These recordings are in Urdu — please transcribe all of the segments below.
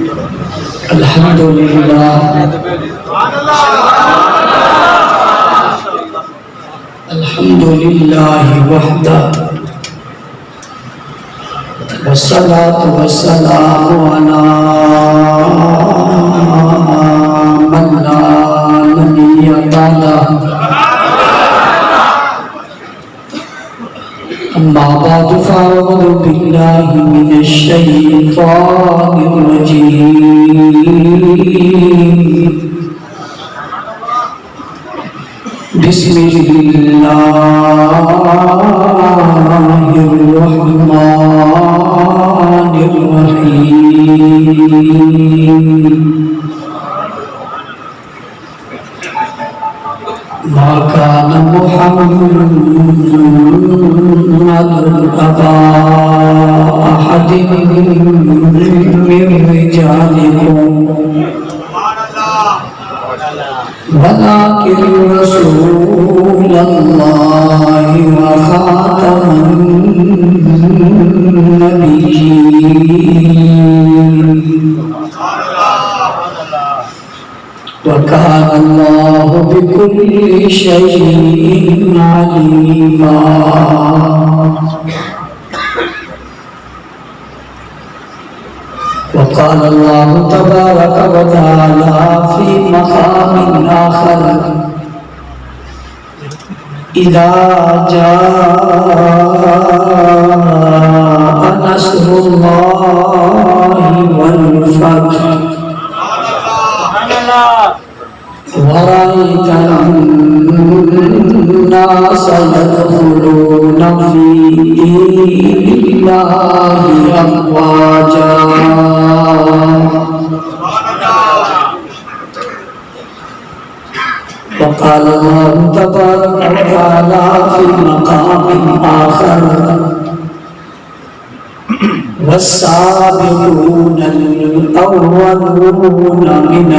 الحمد للہ الحمد للہ وحدہ والصلاة والسلام علی من لا نبی بعدہ اما بعد فاعوذ باللہ من الشیطان الرجیم بسم اللہ الرحمن الرحیم ما كان محمد أبا أحد من رجالكم ولكن رسول الله وخاتم النبيين وكان الله بكل شيء عليما وقال الله تبارك وتعالى في مقام آخر إذا جاء نصر الله والفتح ورأيت الناس يدخلون في دين الله أفواجا وقال الله تبارك وتعالى في مقام آخر والسابقون الأولون من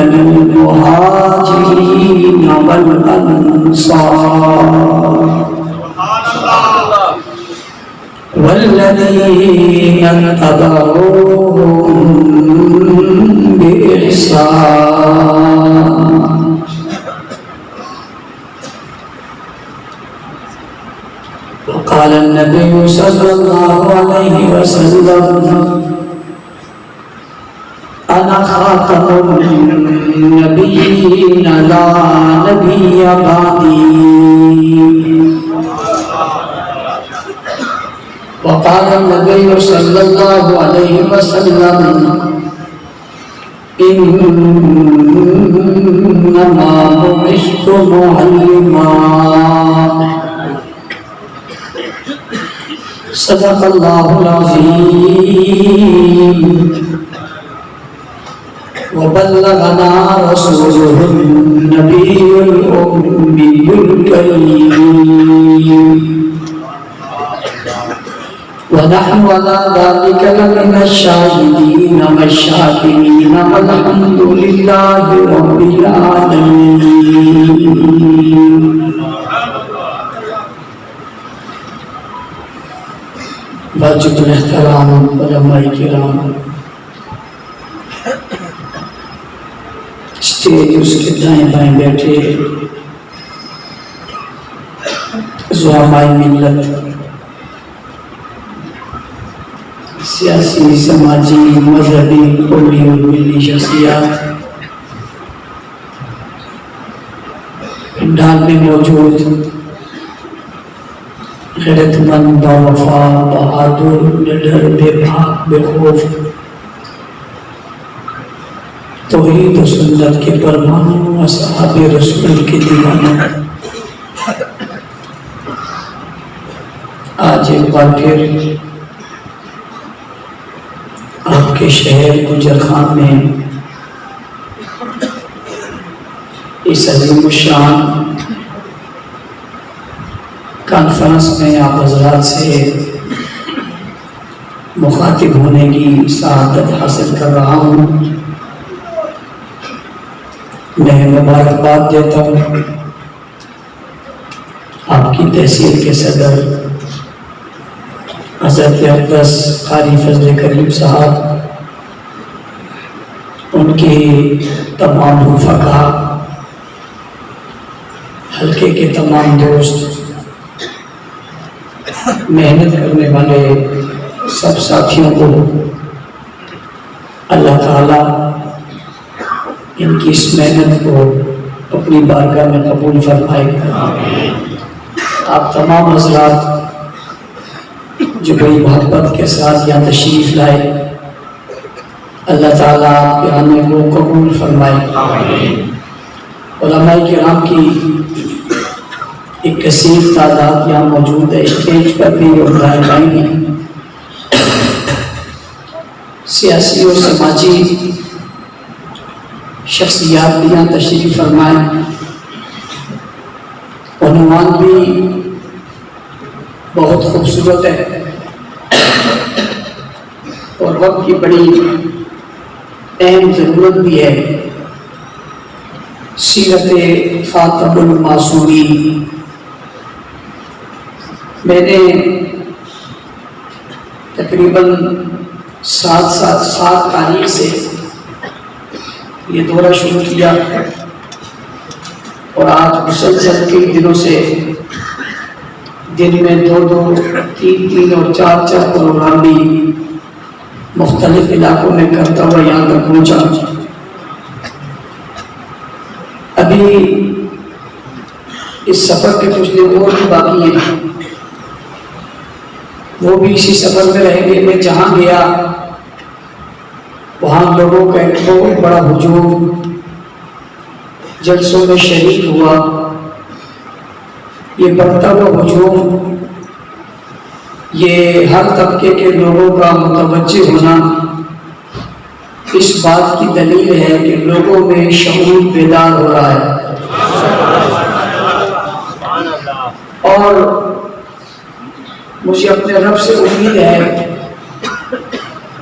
المهاجرين والأنصار والذين اتبعوهم بإحسان وقال النبي صلى الله عليه وسلم أنا خاتم النبيين لا نبي بعدي وقال النبي صلى الله عليه وسلم إنما بعثت معلما صدق اللہ العظیم وبلغنا رسوله النبی الأمی الکریم ونحن على ذلك لمن الشاهدين والشاكرين والحمد لله رب العالمين واجب الاحترام علماء کرام اسٹیج اس کے دائیں بائیں بیٹھے زعماء ملت سیاسی سماجی مذہبی قومی اور ملی شخصیات پنڈال میں موجود غیرت مند باوفا بہادر نڈر بے بھاگ بے خوف توحید و سنت کے پروانوں اصحاب رسول کے دیوانوں آج ایک بار پھر آپ کے شہر گجرخان میں اس عظیم الشان کانفرنس میں آپ حضرات سے مخاطب ہونے کی سعادت حاصل کر رہا ہوں. میں مبارکباد دیتا ہوں آپ کی تحصیل کے صدر حضرت اقدس قاری فضل کریم صاحب ان کے تمام رفقا، حلقے کے تمام دوست، محنت کرنے والے سب ساتھیوں کو اللہ تعالیٰ ان کی اس محنت کو اپنی بارگاہ میں قبول فرمائے۔ آپ تمام حضرات جو بڑی محبت کے ساتھ یہاں تشریف لائے، اللہ تعالیٰ آپ کے آنے کو قبول فرمائے۔ علماء کرام کی ایک کثیر تعداد یہاں موجود ہے، اسٹیج پر بھی اور دائیں بھی، سیاسی اور سماجی شخصیات بھی یہاں تشریف فرمائیں۔ عنوان بھی بہت خوبصورت ہے اور وقت کی بڑی اہم ضرورت بھی ہے، سیرت خاتم المعصومین۔ میں نے تقریباً 7 تاریخ سے یہ دورہ شروع کیا اور آج مسلسل کئی دنوں سے دن میں 2 3 اور 4 پروگرام بھی مختلف علاقوں میں کرتا ہوا یہاں تک پہنچا۔ ابھی اس سفر کے کچھ دن اور بھی باقی ہیں، وہ بھی اسی سفر میں رہیں گے۔ میں جہاں گیا وہاں لوگوں کا ایک بہت بڑا ہجوم جلسوں میں شریک ہوا۔ یہ بڑھتا ہوا ہجوم، یہ ہر طبقے کے لوگوں کا متوجہ ہونا اس بات کی دلیل ہے کہ لوگوں میں شعور بیدار ہو رہا ہے، اور مجھے اپنے رب سے امید ہے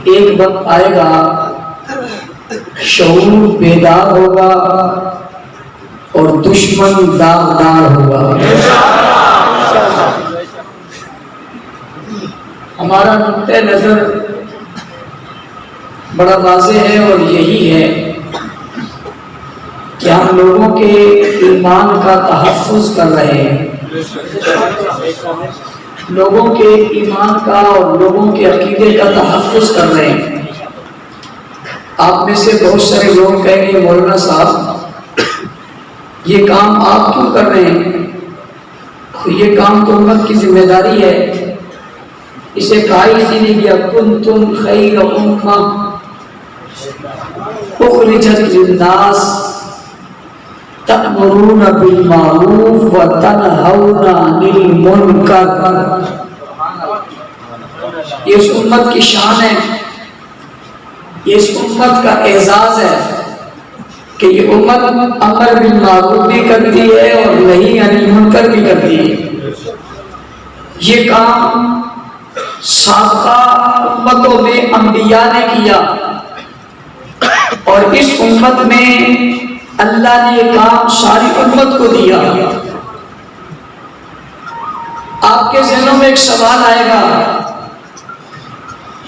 ایک وقت آئے گا شعور بیدار ہوگا اور دشمن داغدار ہوگا۔ ہمارا نقطۂ نظر بڑا واضح ہے اور یہی ہے کہ ہم لوگوں کے ایمان کا تحفظ کر رہے ہیں، لوگوں کے ایمان کا اور لوگوں کے عقیدے کا تحفظ کر رہے ہیں۔ آپ میں سے بہت سارے لوگ کہیں گے مولانا صاحب یہ کام آپ کیوں کر رہے ہیں؟ تو یہ کام تو امت کی ذمہ داری ہے۔ اسے کہا اسی لیے کیا کنتم خیر امہ اخرجت للناس تأمرون بالمعروف وتنہون عن المنکر۔ یہ اس امت کی شان ہے، یہ اس امت کا اعزاز ہے کہ یہ امت امر بالمعروف بھی کرتی ہے اور نہی عن المنکر بھی کرتی ہے۔ یہ کام سابقہ امتوں میں انبیاء نے کیا اور اس امت میں اللہ نے یہ کام ساری امت کو دیا۔ آپ کے ذہنوں میں ایک سوال آئے گا،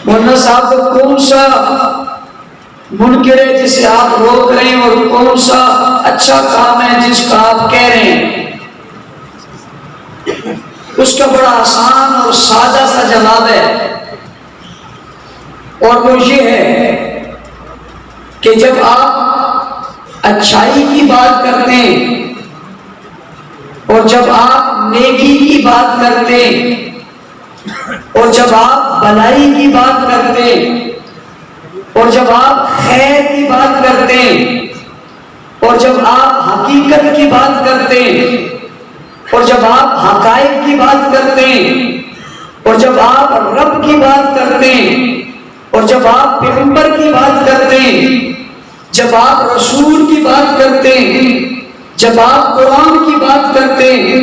مولانا صاحب کون سا منکر ہے جسے آپ روک رہے ہیں اور کون سا اچھا کام ہے جس کا آپ کہہ رہے ہیں؟ اس کا بڑا آسان اور سادہ سا جواب ہے، اور وہ یہ ہے کہ جب آپ اچھائی کی بات کرتے ہیں اور جب آپ نیکی کی بات کرتے ہیں اور جب آپ بھلائی کی بات کرتے ہیں اور جب آپ خیر کی بات کرتے ہیں اور جب آپ حقیقت کی بات کرتے ہیں اور جب آپ حقائق کی بات کرتے ہیں اور جب آپ رب کی بات کرتے ہیں اور جب آپ پیغمبر کی بات کرتے ہیں، جب آپ رسول کی بات کرتے ہیں، جب آپ قرآن کی بات کرتے ہیں،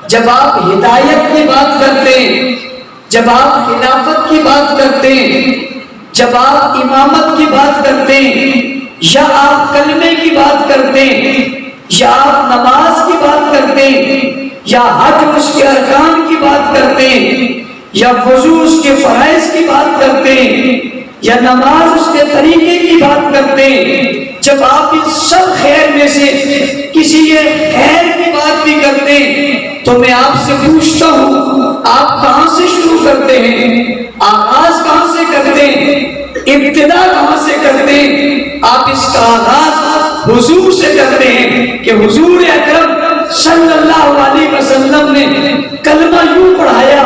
جب آپ ہدایت کی بات کرتے ہیں، جب آپ خلافت کی بات کرتے ہیں، جب آپ امامت کی بات کرتے ہیں، یا آپ کلمے کی بات کرتے ہیں، یا آپ نماز کی بات کرتے ہیں، یا حج اس کے ارکان کی بات کرتے ہیں، یا وضو اس کے فرائض کی بات کرتے ہیں، یا نماز اس کے طریقے کی بات کرتے ہیں، جب آپ اس سب خیر میں سے کسی ایک خیر کی بات بھی کرتے ہیں تو میں آپ سے پوچھتا ہوں آپ کہاں سے شروع کرتے ہیں؟ آغاز کہاں سے کرتے ہیں؟ ابتدا کہاں سے کرتے ہیں؟ آپ اس کا آغاز حضور سے کرتے ہیں کہ حضور اکرم صلی اللہ علیہ وسلم نے کلمہ یوں پڑھایا،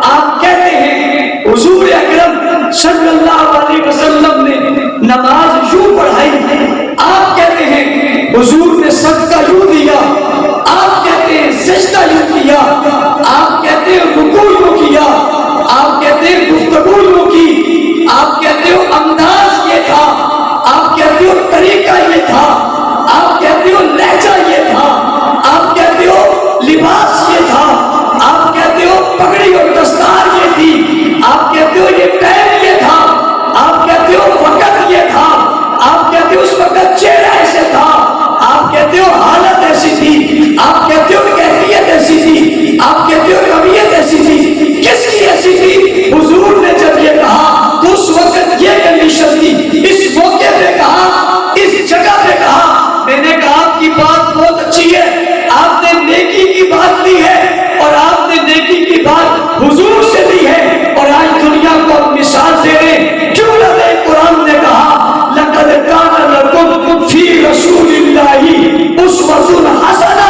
آپ کہتے ہیں حضور اکرم صلی اللہ علیہ وسلم نے نماز یوں پڑھائی، آپ کہتے ہیں حضور نے صدقہ یوں دیا، آپ کہتے ہیں سجدہ یوں کیا، آپ کہتے ہیں رکوع یوں کیا، آپ کہتے ہیں گفتگو یوں کی، آپ کہتے ہو انداز یہ تھا، آپ کہتے ہو طریقہ یہ تھا، آپ کہتے ہو لہجہ یہ تھا، آپ کہتے ہو لباس یہ تھا، آپ کہتے ہو پگڑی اور دستار یہ تھی، آپ کہتے ہو یہ ٹائم یہ تھا، آپ کہتے ہو وقت یہ تھا، آپ کہتے ہو اس وقت چہرہ ایسے تھا، آپ کہتے ہو حالت ایسی تھی، آپ کہتے ہو کیفیت ایسی تھی، آپ کہتے ہو رویت ایسی تھی، کس کی ایسی تھی؟ حضور نے جب یہ کہا تو اس وقت یہ کنڈیشن تھی، اس موقع پہ کہا، اس جگہ پہ کہا۔ میں نے کہا آپ کی بات بہت اچھی ہے، آپ نے نیکی کی بات لی ہے اور آپ نے نیکی کی بات حضور سے لی ہے، اور آج دنیا کو آپ مثال دے رہے ہیں۔ کیوں نہ قرآن نے کہا لقد کان لکم فی رسول اللہ اسوۃ حسنہ،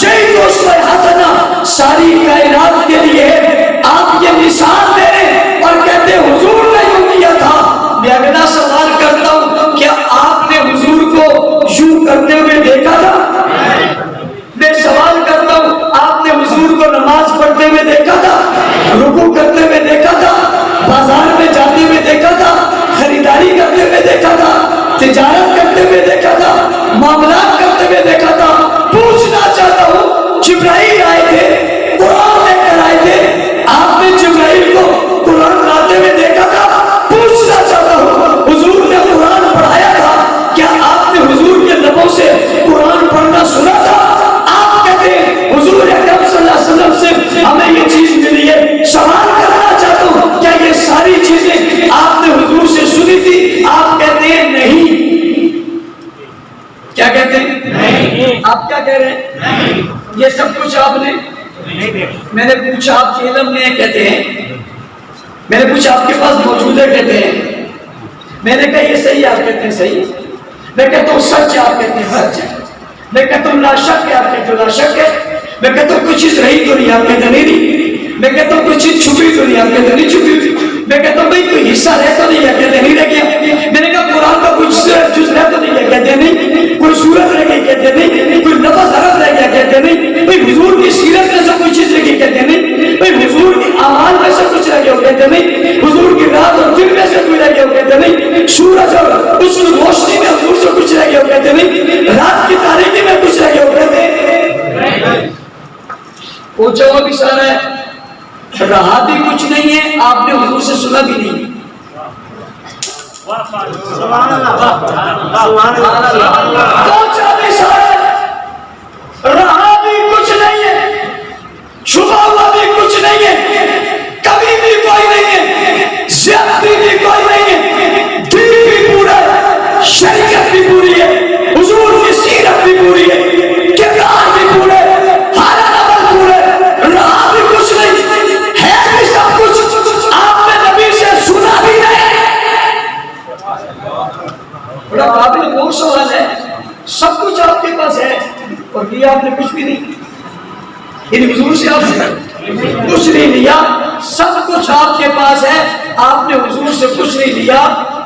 یہی تو اسوہ حسنہ ساری کائنات کے لیے ہے۔ آپ یہ مثال دے رہے ہیں اور کہتے ہیں حضور نے یوں کیا تھا۔ میں اگلا سوال کرتا ہوں، کیا آپ نے حضور کو یوں کرتے ہوئے دیکھا تھا؟ میں سوال کرتا ہوں، آپ نے حضور کو نماز پڑھتے ہوئے دیکھا تھا؟ رکوع کرتے ہوئے دیکھا تھا؟ بازار میں جاتے ہوئے دیکھا تھا؟ خریداری کرتے ہوئے دیکھا تھا؟ تجارت کرتے ہوئے دیکھا تھا؟ معاملات کرتے ہوئے دیکھا تھا؟ پوچھنا چاہتا ہوں، جبرائیل آئے تھے، قرآن لے کر آئے تھے، آپ نے جبرائیل کو قرآن لاتے ہوئے دیکھا تھا؟ پوچھنا چاہتا ہوں، حضور نے قرآن پڑھایا تھا، کیا آپ نے حضور کے لبوں سے قرآن پڑھنا سنا تھا؟ آپ کہتے ہیں حضور اکرم صلی اللہ علیہ وسلم سے ہمیں یہ چیز ملی ہے۔ سوال کرنا چاہتا ہوں، کیا یہ ساری چیزیں آپ نے حضور سے سنی تھی؟ آپ کہتے ہیں نہیں۔ کیا کہتے ہیں؟ نہیں۔ آپ کیا کہہ رہے ہیں؟ یہ سب کچھ آپ نے؟ میں نے پوچھا آپ کے علم میں کہتے ہیں، میں نے پوچھا آپ کے پاس موجود ہے کہتے ہیں، میں نے کہا یہ صحیح، آپ کہتے ہیں صحیح، میں کہتا ہوں سچ ہے، آپ کہتے ہیں سچ ہے، میں کہتا ہوں لا شک ہے، آپ کہتے ہو لا شک ہے، میں کہتا ہوں کوئی چیز رہی تو نہیں، آپ کہتے نہیں، میں کہتا ہوں کوئی چیز چھپی تو نہیں، آپ کہتے نہیں چھپی، میں کہتا ہوں بھائی کوئی حصہ رہ تو نہیں، آپ کہتے نہیں رہ گیا، میں نے کہا قرآن کا کوئی جز رہ تو نہیں، کہتے نہیں، کوئی سورت رہ گئی، کہتے نہیں، کوئی لفظ حرف رہ گیا، کہتے نہیں، بھائی حضور کی سیرت میں سے کوئی چیز رہ گئی، کہتے نہیں، بھائی حضور کی اعمال میں سے کچھ رہ گیا، کہتے نہیں، حضور کی رات اور دن میں سے کوئی رہ گیا، کہتے نہیں، سورج اور اس روشنی میں حضور سے کچھ رہ گیا، کہتے نہیں، رات کی تاریکی میں کچھ رہ گیا، کہتے ہیں۔ وہ جواب اشارہ ہے، رہا بھی کچھ نہیں ہے، آپ نے حضور سے سنا بھی نہیں۔ سبحان اللہ، سبحان اللہ، پہنچا بھی اشارہ ہے، رہا بھی کچھ نہیں ہے، چھپا ہوا بھی کچھ نہیں ہے، کبھی بھی کوئی نہیں ہے، زیادتی بھی کوئی نہیں ہے، دین بھی پورا ہے، شریعت بھی پوری ہے، حضور کی سیرت بھی پوری ہے، کردار بھی پورے، ہر عمل پورے، رہا بھی کچھ نہیں ہے، بھی سب کچھ، آپ نے نبی سے سنا بھی نہیں۔ بڑا قابل غور سوال ہے، سب کچھ آپ کے پاس ہے اور لیا آپ نے کچھ بھی نہیں، یعنی حضور سے آپ نے کچھ نہیں لیا، سب کچھ آپ کے پاس ہے، آپ نے حضور سے کچھ نہیں لیا،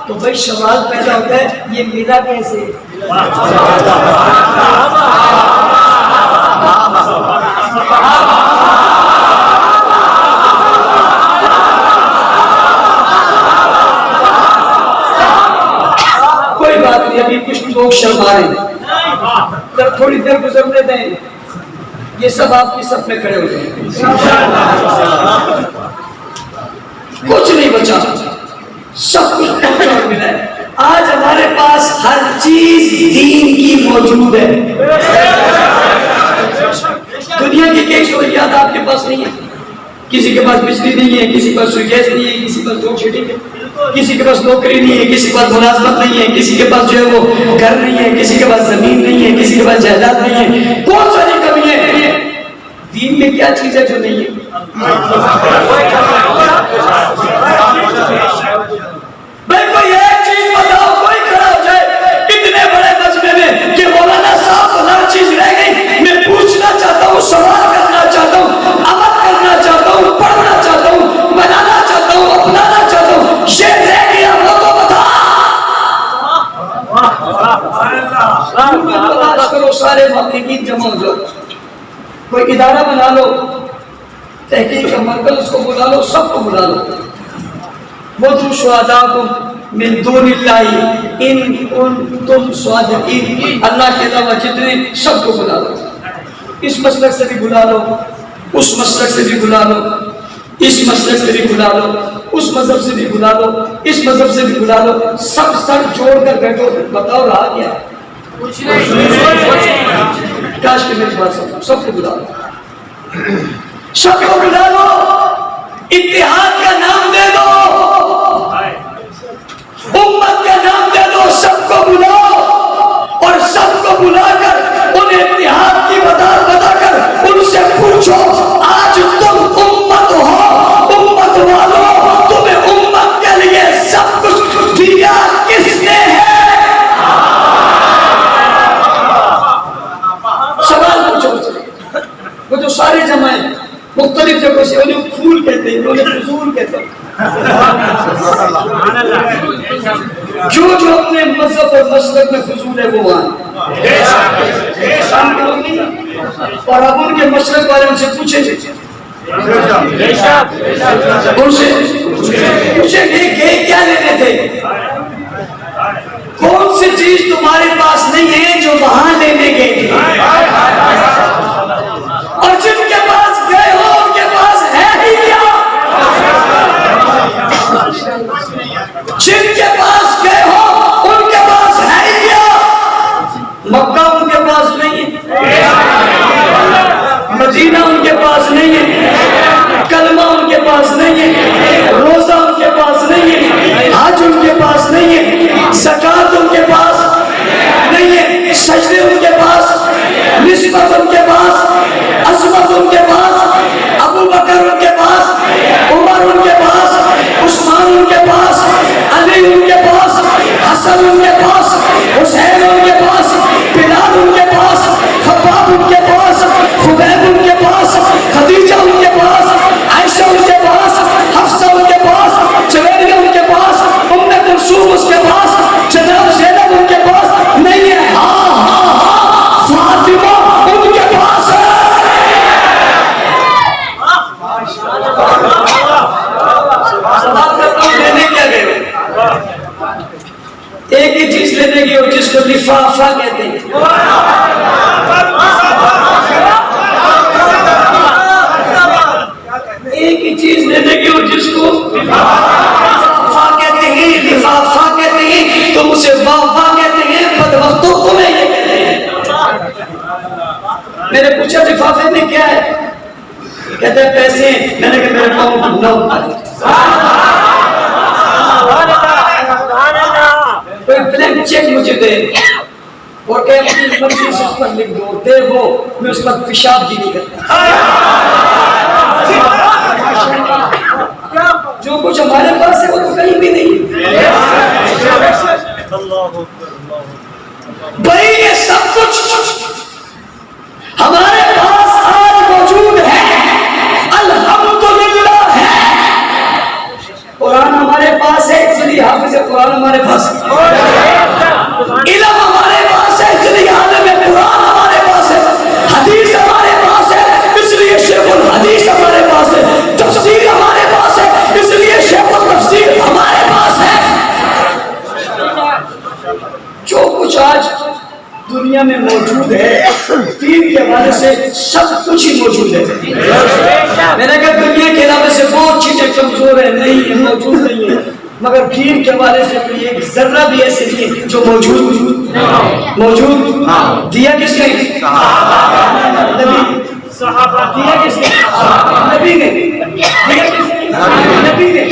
تو بھائی سوال پیدا ہوتا ہے یہ ملا کیسے؟ کوئی بات نہیں، ابھی کچھ لوگ شرما رہے ہیں، جب تھوڑی دیر گزرنے دیں، یہ سب آپ کی سب میں کھڑے ہو گئے، کچھ نہیں بچا، سب کچھ پہنچا اور ملا ہے۔ آج ہمارے پاس ہر چیز دین کی موجود ہے، دنیا کی کئی سہولیات آپ کے پاس نہیں ہے، کسی کے پاس بجلی نہیں ہے، کسی کے پاس گیس نہیں ہے، کسی کے پاس لوڈ شیڈنگ ہے، کسی کے پاس نوکری نہیں ہے، کسی کے پاس ملازمت نہیں ہے، کسی کے پاس جو ہے وہ گھر نہیں ہے، کسی کے پاس زمین نہیں ہے، کسی کے پاس جائیداد نہیں ہے. کون ساری کمی ہے؟ دین میں کیا چیز ہے جو نہیں ہے؟ بھائی کوئی ایک چیز بتاؤ، کوئی کھڑا ہو جائے اتنے بڑے مجمع میں کہ مولانا صاحب ہر چیز رہ گئی. میں پوچھنا چاہتا ہوں، سوال کرنا چاہتا ہوں، عمل کرنا چاہتا ہوں، پڑھنا چاہتا ہوں، بنانا چاہتا ہوں، اپنانا چاہتا ہوں، یہ رہ گیا وہ تو بتا. تلاش کرو، سارے محققین جمع ہو جاؤ، کوئی ادارہ بنا لو، تحقیق کا مرکز، اس کو بلا لو، سب کو بلا لو. وَدْعُوا شُهَدَاءَكُم مِّن دُونِ اللَّهِ إِن كُنتُمْ صَادِقِينَ. اللہ کے علاوہ جتنے سب کو بلا لو، اس مسلک سے بھی بلا لو، اس مسلک سے بھی بلا لو، اس مسلک سے بھی بلا لو، اس مذہب سے بھی بلا لو، اس مذہب سے بھی بلا لو، سب سر جوڑ کر بیٹھو، بتاؤ رہا کیا ہے؟ کاش کہ میری بات سمجھو. سب کو بلا لو، سب کو بلا لو، اتحاد کا نام دے دو، امت کا نام دے دو، سب کو بلاؤ اور سب کو بلا کر انہیں اتحاد کی بتا کر ان سے پوچھو، آج تم امت ہو، امت والو، تمہیں امت کے لیے سب کچھ دیا کس نے ہے؟ سوال پوچھو. وہ جو سارے جمع ہیں مختلف جگہوں سے، انہیں پھول کہتے ہیں، انہیں فضول کہتے ہیں. جو اپنے مذہب اور مسلک میں فضول ہے وہ آئے، اور اب ان کے مشرق والے ان سے پوچھیں گے، ان سے پوچھیں گے کہ کیا لیتے تھے، کون سی چیز تمہارے پاس نہیں ہے جو وہاں لینے گئے، اور جن کے پاس گئے ہو ان کے پاس ہے ہی کیا؟ جن کے پاس گئے ہو ان کے پاس ہے ہی کیا؟ مکہ ان کے پاس نہیں ہے، مدینہ ان کے پاس نہیں ہے، کلمہ ان کے پاس نہیں ہے، روزہ ان کے پاس نہیں ہے، حج ان کے پاس نہیں ہے، زکات ان کے پاس نہیں ہے، سجدے ان کے پاس، نسبت ان کے پاس، عظمت ان کے پاس، ابو بکر ان کے پاس، عمر ان کے پاس، عثمان ان کے پاس، علی ان کے پاس، حسن ان کے پاس، حسین ان کے پاس، بلال ان کے پاس، خباب ان کے پاس، خبیب ان کے پاس، خدیجہ ان کے پاس، عائشہ ان کے پاس، حفصہ ان کے پاس، جویریہ ان کے پاس، ام کلثوم اس کے پاس، جناب زینب ان کے پاس نہیں ہے. فاطمہ ان کے پاس ہے. سوال کرتا ہوں، لینے کیا گئے؟ ایک ہی چیز لینے گئے جس کو لفافہ کہتے ہیں. ایک ہی چیز لینے گئے جس کو لفافہ کہتے ہیں، لفافہ کہتے ہیں، تم اسے وافہ کہتے ہیں، بدبختوں تمہیں یہ کہتے ہیں. میں نے پوچھا لفافے میں کیا ہے؟ کہتے ہیں پیسے. میں نے کہا میرے پاؤں نہ کوئی بلینک چیک مجھے دے اور کہ اپنی مرضی سے اس پر لکھ دو، دے وہ، میں اس پر پیشاب بھی نہیں کرتا. جو کچھ ہمارے پاس ہے وہ تو کہیں بھی نہیں. بھائی یہ سب کچھ ہمارے پاس آج موجود ہے، الحمدللہ ہے. قرآن ہمارے پاس ہے اس لیے حافظ قرآن ہمارے پاس ہے، علم ہمارے پاس ہے اس لیے عالم قرآن ہمارے پاس ہے، حدیث ہمارے پاس ہے اس لیے شیخ الحدیث ہمارے پاس ہے، تفسیر ہمارے پاس ہے اس لیے شیخ التفسیر ہمارے پاس ہے. جو کچھ آج دنیا میں موجود ہے دین کے حوالے سے سب کچھ ہی موجود ہے. میں نے کہا دنیا کے علاوہ سے بہت چیزیں کمزور ہیں، نہیں موجود نہیں ہے، مگر دین کے حوالے سے کوئی ایک ذرہ بھی ایسے نہیں ہے جو موجود دیا کس نے؟ نبی. دیا کس نے؟ نبی نے. نبی نے،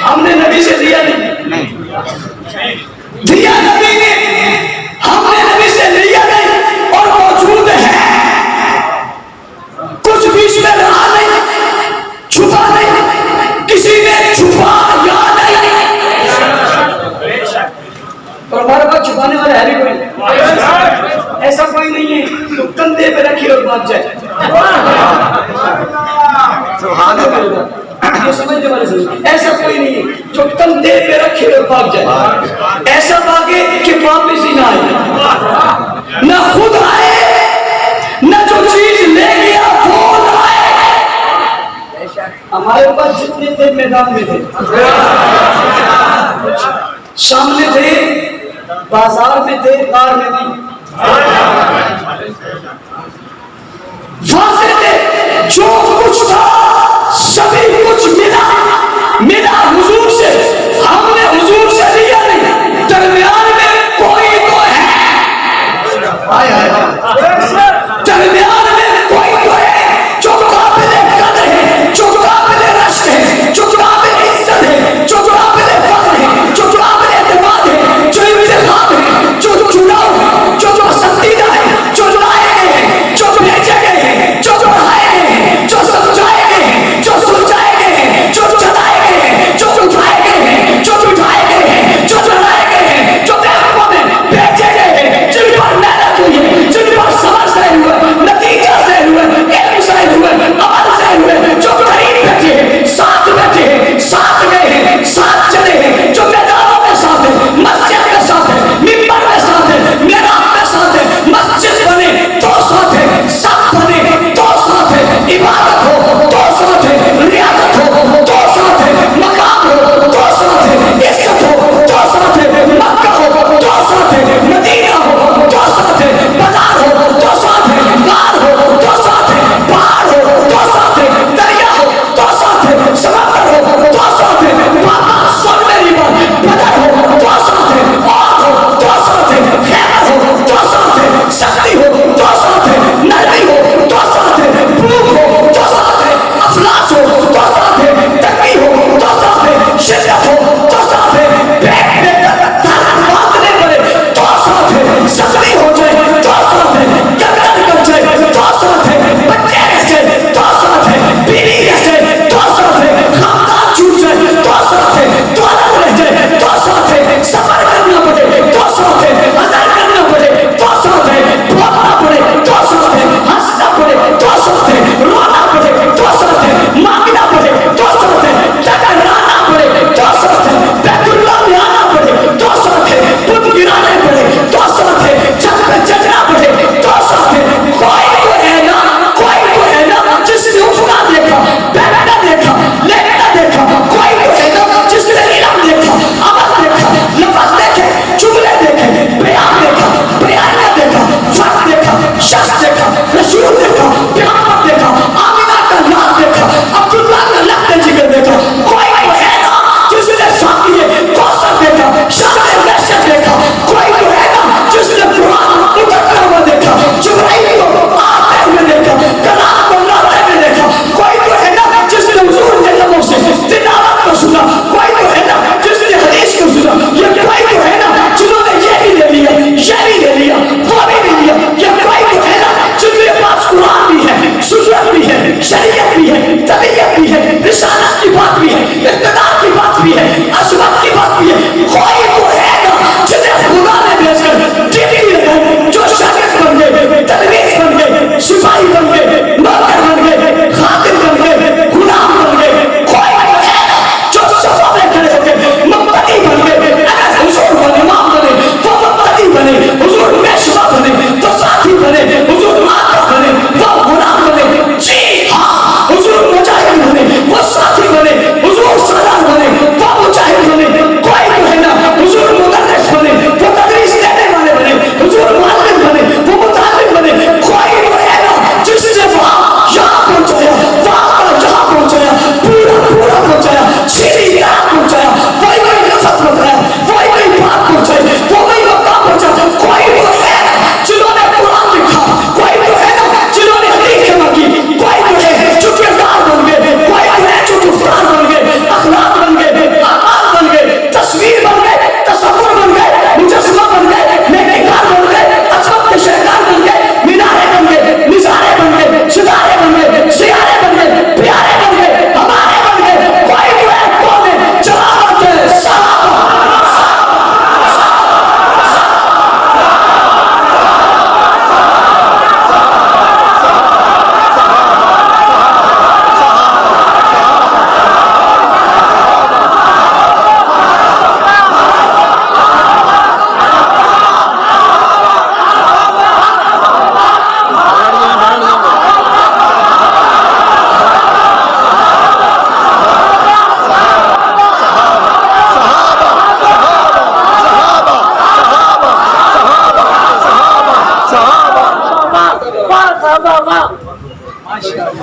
ہم نے نبی سے دیا نہیں، دیا نبی نے، ہم نے نبی سے لیا نہیں، اور موجود ہے، کچھ بیچ میں رہا نہیں، چھپا نہیں، کسی نے چھپا یا نہیں، اور ہمارے پاس چھپانے والا ہے بھی کوئی نہیں، ایسا کوئی نہیں ہے تو کندھے پہ رکھی اور بھاگ جائے، یہ سمجھنے والے سمجھ، ایسا کوئی نہیں ہے جو کندھے پہ رکھے اور بھاگ جائے، ایسا بھاگے کہ واپس ہی نہ آئے، نہ خود آئے، نہ جو چیز لے گیا وہ نہ آئے۔ ہمارے پاس جتنے تھے میدان میں تھے، سامنے تھے، بازار میں تھے، کار میں تھی، واضح تھے، جو کچھ تھا سبھی کچھ ملا حضور سے، ہم نے حضور سے لیا نہیں، درمیان میں کوئی تو ہے، درمیان میں کوئی تو ہے جو قابل قدر ہے، جو قابل رشک ہے، جو قابل عزت ہے، جو قابل فخر ہے، جو قابل اعتماد ہے، جو انتخاب ہے، جو چناؤ ہے، جو پسندیدہ ہے، جو لائے گئے ہیں، جو بھیجے گئے ہیں، جو پڑھائے گئے ہیں، جو سمجھائے گئے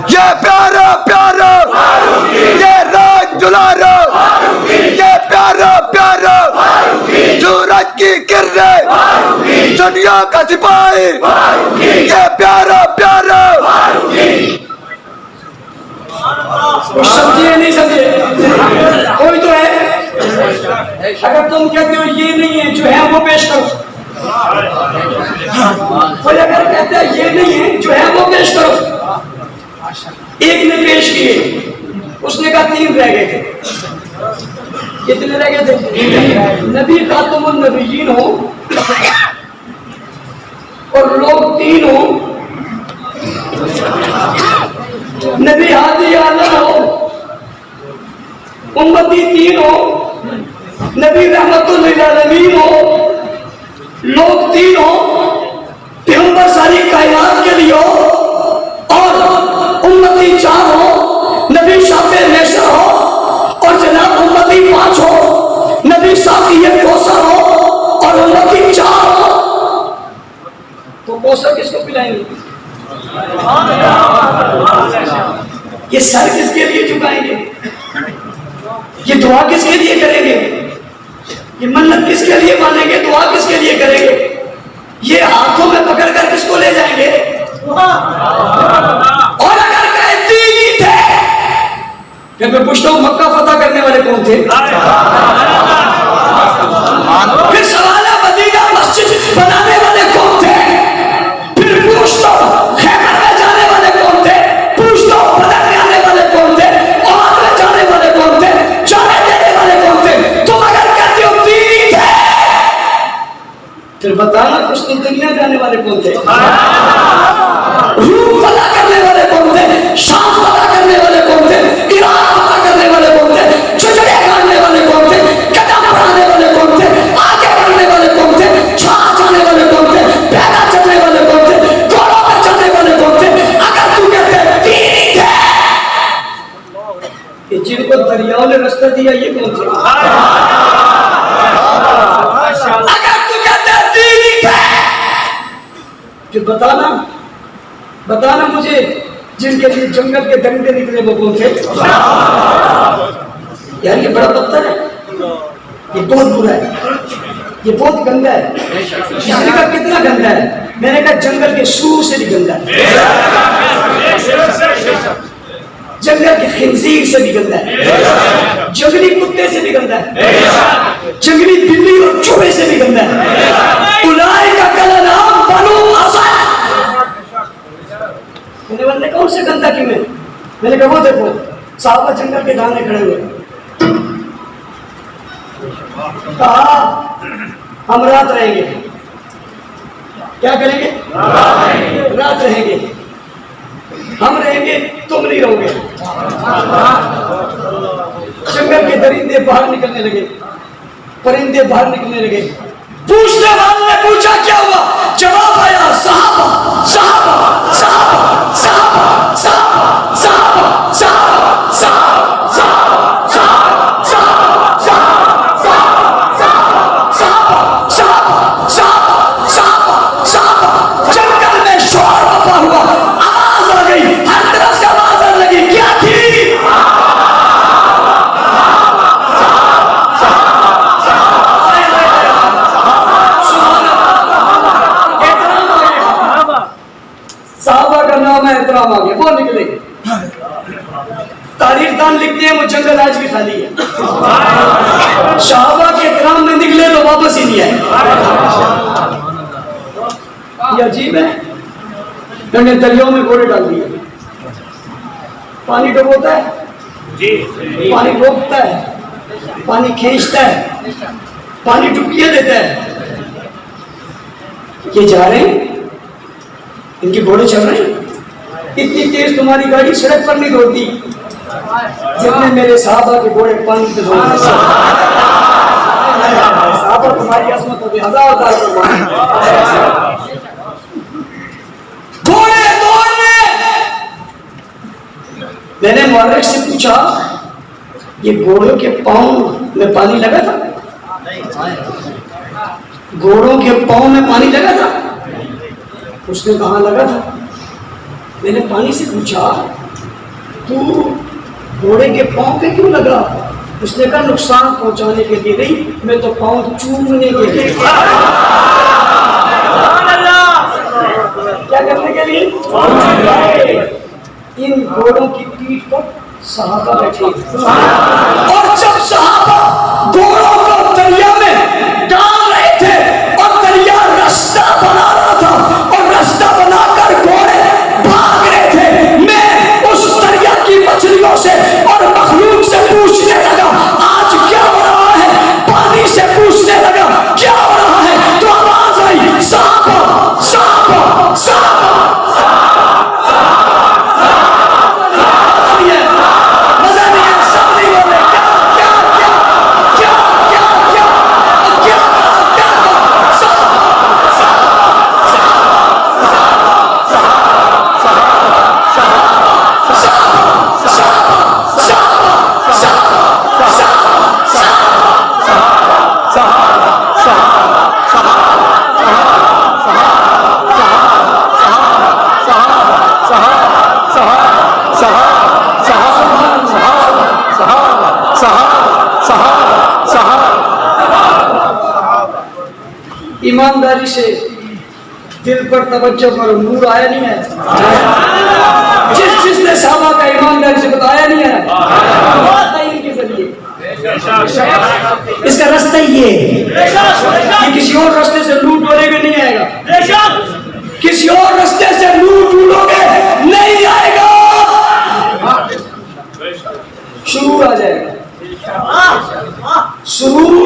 یہ پیارا پیارا یہ راج دلارا یہ پیارا پیارا سورج کی کرنیں دنیا کا سپاہی یہ پیارا پیارا. سمجھے نہیں سمجھے؟ کوئی تو ہے. اگر تم کہتے ہو یہ نہیں ہے جو ہے وہ پیش کرو. کوئی اگر کہتا ہے یہ نہیں ہے جو ہے وہ پیش کرو. ایک نے پیش کیے, اس نے کہا 3 رہ گئے تھے. کتنے رہ گئے تھے؟ نبی خاتم النبیین ہو اور لوگ 3 ہو, نبی ہادی عالم ہو, امتی 3 ہو, نبی رحمت للعالمین ہو, لوگ 3 ہو, پیغمبر ساری کائنات کے لیے ہو, اور امتی 4 ہو, نبی شافع محشر ہو, اور جناب امتی 5 ہو, نبی ساقی کوثر ہو, اور امتی 4 ہو. تو کوثر کس کو پلائیں گے؟ یہ سر کس کے لیے جھکائیں گے؟ یہ دعا کس کے لیے کریں گے؟ یہ منت کس کے لیے مانیں گے؟ دعا کس کے لیے کریں گے؟ یہ ہاتھوں میں پکڑ کر کس کو لے جائیں گے؟ اور اگر کہتی ہی تھے, پھر میں پوچھتا ہوں مکہ فتح کرنے والے کون تھے؟ پھر سوال ہے مدینہ مسجد بنانے والے کون تھے؟ پھر پوچھ لو خیبر میں جانے والے کون تھے؟ پوچھ لو بدر میں آنے والے کون تھے؟ احد میں جانے والے کون تھے؟ جانے دینے والے کون تھے؟ تم اگر کہتے ہو 3 ہی تھے, پھر بتانا قسطنطنیہ جانے والے کون تھے؟ روم فتح کرنے والے کون تھے؟ شام فتح کرنے والے کون تھے؟ ایران فتح کرنے والے کون تھے؟ چھجڑے کاٹنے والے کون تھے؟ قدم بڑھانے والے کون تھے؟ آگے بڑھنے والے کون تھے؟ چھاں جانے والے کون تھے؟ پیدا چلنے والے کون تھے؟ گھوڑوں پر چلنے والے کون تھے؟ اگر تو کہتے 3 ہی تھے, کہ جن کو دریاؤں نے رستہ دیا یہ کون تھے؟ اگر تو کہتے 3 ہی تھے, پھر بتانا مجھے جن کے لیے جنگل کے درندے نکلے وہ کون تھے؟ یار یہ بڑا پتھر ہے, یہ بہت برا ہے, یہ بہت گندا ہے. اس نے کہا کتنا گندا ہے؟ میں نے کہا جنگل کے سور سے بھی گندا ہے, جنگل کے خنزیر سے بھی گندا ہے, جنگلی کتے سے بھی گندا ہے, جنگلی بلی اور چوہے سے بھی گندا ہے. اولئک کالانعام بل هم اضل. میں نے کون سے گندا کیوں ہے؟ میں نے کہا وہ دیکھو صحابہ جنگل کے دانے کھڑے ہوئے, کہا ہم رات رہیں گے. کیا کریں گے؟ رات رہیں گے. ہم رہیں گے, تم نہیں رہو گے. جنگل کے درندے باہر نکلنے لگے, پرندے باہر نکلنے لگے. پوچھنے والے نے پوچھا کیا ہوا؟ جواب آیا صحابہ صحابہ صحابہ صحابہ صحابہ صحابہ صحابہ صحابہ. جنگل میں شور بپا ہوا, آواز آ گئی, ہر طرف سے آواز آنے لگی. کیا تھی؟ صحابہ کا نام ہے, احترام آ گیا, وہ نکلے. تاریخ دان لکھتے ہیں وہ جنگل آج بھی خالی ہے. صحابہ کے احترام میں نکلے تو واپس ہی نہیں آئے. یہ عجیب ہے. انہوں نے دریاؤں میں گھوڑے ڈال دیے, پانی ڈبوتا ہے, پانی روکتا ہے, پانی کھینچتا ہے, پانی ڈبکیاں دیتا ہے. یہ جا رہے ہیں, ان کے گھوڑے چل رہے ہیں. اتنی تیز تمہاری گاڑی سڑک پر نہیں دوڑتی جتنے میرے صحابہ کے گھوڑے پانی پہ دوڑتے. صحابہ تمہاری عظمت ہوگی, 1000 بار گھوڑے دوڑنے. میں نے مورخ سے پوچھا یہ گھوڑوں کے پاؤں میں پانی لگا تھا؟ گھوڑوں کے پاؤں میں پانی لگا تھا؟ اس نے کہاں لگا تھا. میں نے پانی سے پوچھا تو گھوڑے کے پاؤں پہ کیوں لگا؟ اس نے کہا نقصان پہنچانے کے لیے نہیں، میں تو پاؤں چومنے کے لیے۔ کیا کرنے کے لیے؟ ان گھوڑوں کی پیٹھ پر صحابہ بیٹھے، اور جب صحابہ گھوڑوں کو دریا میں ڈال رہے تھے اور دریا رستہ بنا رہا تھا اور رستہ بنا کر گھوڑے بھاگ رہے تھے، میں اس دریا کی مچھلیوں سے اور مخلوق سے پوچھنے لگا آج کیا ہو رہا ہے، پانی سے پوچھنے لگا کیا ہو رہا ہے، تو آواز آئی صحابہ صحابہ صحابہ۔ ایمانداری سے دل پر توجہ کرو، نور آیا نہیں ہے؟ جس نے صحابہ کا ایمانداری سے بتایا نہیں ہے کے ذریعے اس کا رستہ ہی ہے، کسی اور رستے سے لوٹ ڈولے گے نہیں آئے گا، کسی اور رستے سے لوٹ ڈولو گے نہیں آئے گا، شرور آ جائے گا، سرور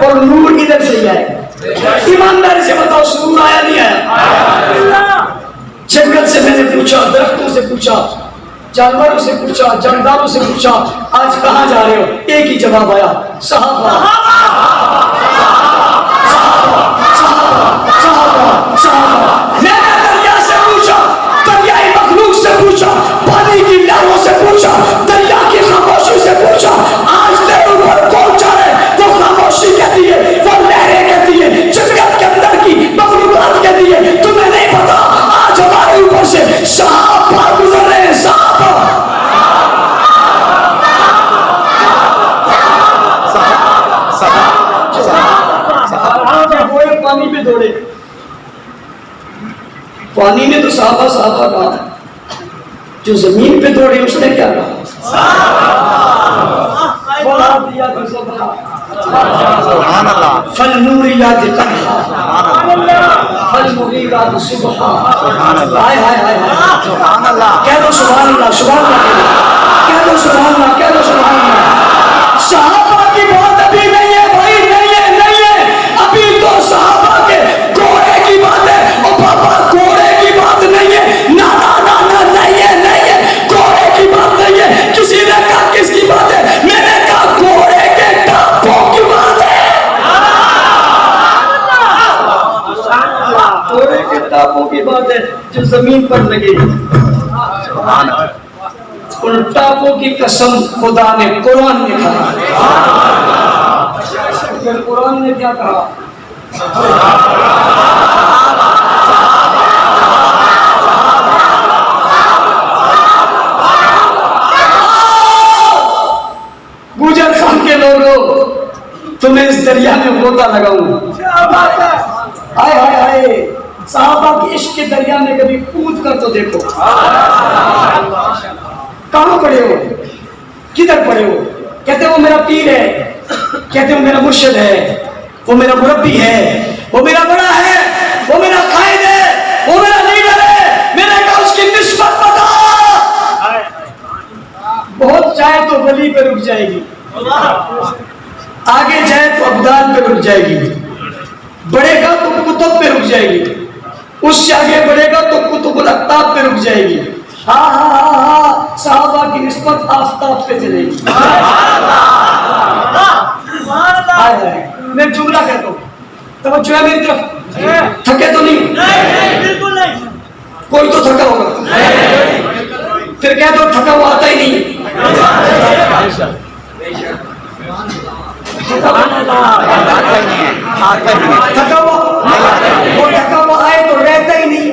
اور نور ادھر سے ہی آئے گا۔ ایمانداری سے بتاؤ سرور آیا نہیں آیا؟ جنگل سے میں نے پوچھا، درختوں سے پوچھا، جانوروں سے پوچھا، جانداروں سے پوچھا آج کہاں جا رہے ہو؟ ایک ہی جواب آیا صحابہ صحابہ صحابہ۔ میں نے دریا سے پوچھا، دریائی مخلوق سے پوچھا، پانی کی لہروں سے پوچھا، دریا کی خاموشی سے پوچھا، آج تیرے اوپر کون جا رہے؟ وہ خاموشی کہتی ہے، وہ لہریں کہتی ہے، جنگل کے اندر کی مخلوقات کہتی ہے تمہیں نہیں پتا آج ہمارے اوپر سے صحابہ گزر رہے ہیں، صحابہ۔ پانی پہ دوڑے، پانی نے تو صحابہ صحابہ کہا، جو زمین پہ دوڑے اس نے کیا کہا؟ بڑھا دیا تو سبحان اللہ، فالنوریات قدحا فالمغیرات صبحا، ہائے ہائے ہائے سبحان اللہ، کہہ دو سبحان اللہ، سبحان اللہ کہہ دو، سبحان اللہ کہہ دو، سبحان اللہ۔ صحابہ کی بات ابھی نہیں ہے بھائی، نہیں ہے نہیں ہے، ابھی تو صحابہ کے گھوڑے کی بات ہے، اور بابا گھوڑے کی بات نہیں ہے، نا نا نا نا نہیں ہے نہیں ہے، گھوڑے کی بات نہیں ہے۔ کسی نے کہا کس کی بات ہے؟ میں نے کہا گھوڑے کے ٹاپوں کی بات ہے، گھوڑے کے ٹاپوں کی بات ہے جو زمین پر لگے گی۔ ان ٹاپوں کی قسم خدا نے قرآن نے کہا، پھر قرآن نے کیا کہا؟ گوجر خان کے لوگوں تمہیں اس دریا میں غوطہ لگاؤں، ہائے ہائے ہائے، صحابہ کی عشق کے دریا میں کبھی کود کر تو دیکھو، کہاں پڑے ہو، کدھر پڑے ہو؟ کہتے وہ میرا پیر ہے، کہتے وہ میرا مرشد ہے، وہ میرا مربی ہے، وہ میرا بڑا ہے، وہ میرا قائد ہے، وہ میرا لیڈر ہے، میں نے کہا اس کی نسبت بتا۔ بہت چاہے تو ولی پہ رک جائے گی، آگے جائے تو ابدال پہ رک جائے گی، بڑھے گا تو کتب پہ رک جائے گی، اس سے آگے بڑھے گا تو کتب الاقطاب پہ رک جائے گی، ہاں ہاں ہاں ہاں، صحابہ کی نسبت آفتاب پہ چلے گی۔ میں جملہ کہتا ہوں، توجہ ہے میری طرف، تھکے تو نہیں؟ بالکل نہیں، کوئی تو تھکا ہوگا، پھر کہہ دو تھکا ہوا آتا ہی نہیں، تھکا ہوا آئے تو رہتا ہی نہیں،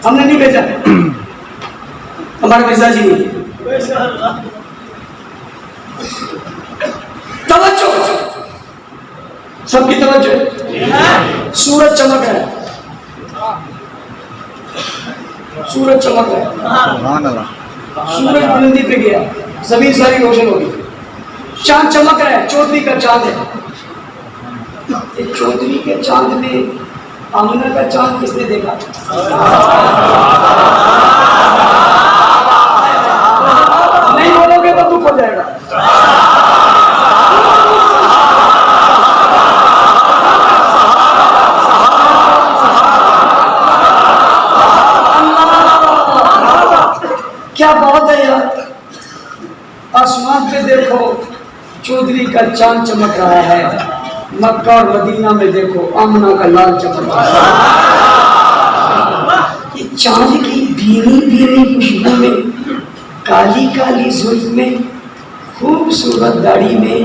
ہم نے نہیں بھیجا، ہمارے مرزا جی نہیں. توجہ، سب کی توجہ. سورج چمک رہا ہے، سورج چمک رہا ہے. سبحان اللہ. سورج بلندی پہ گیا، زمین ساری روشن ہوگی. چاند چمک رہا ہے، چودھری کا چاند ہے. چودھری کے چاند میں آمنہ کا چاند کس نے دیکھا؟ نہیں بولو گے تو دکھ ہو جائے گا. کیا بات ہے یار. آسمان پہ دیکھو چودھری کا چاند چمک رہا ہے، مکہ اور مدینہ میں دیکھو آمنہ کا لال چمک رہا ہے. یہ چاند کی بھینی بھینی خوشبو میں، کالی کالی زلف میں، خوبصورت داڑھی میں،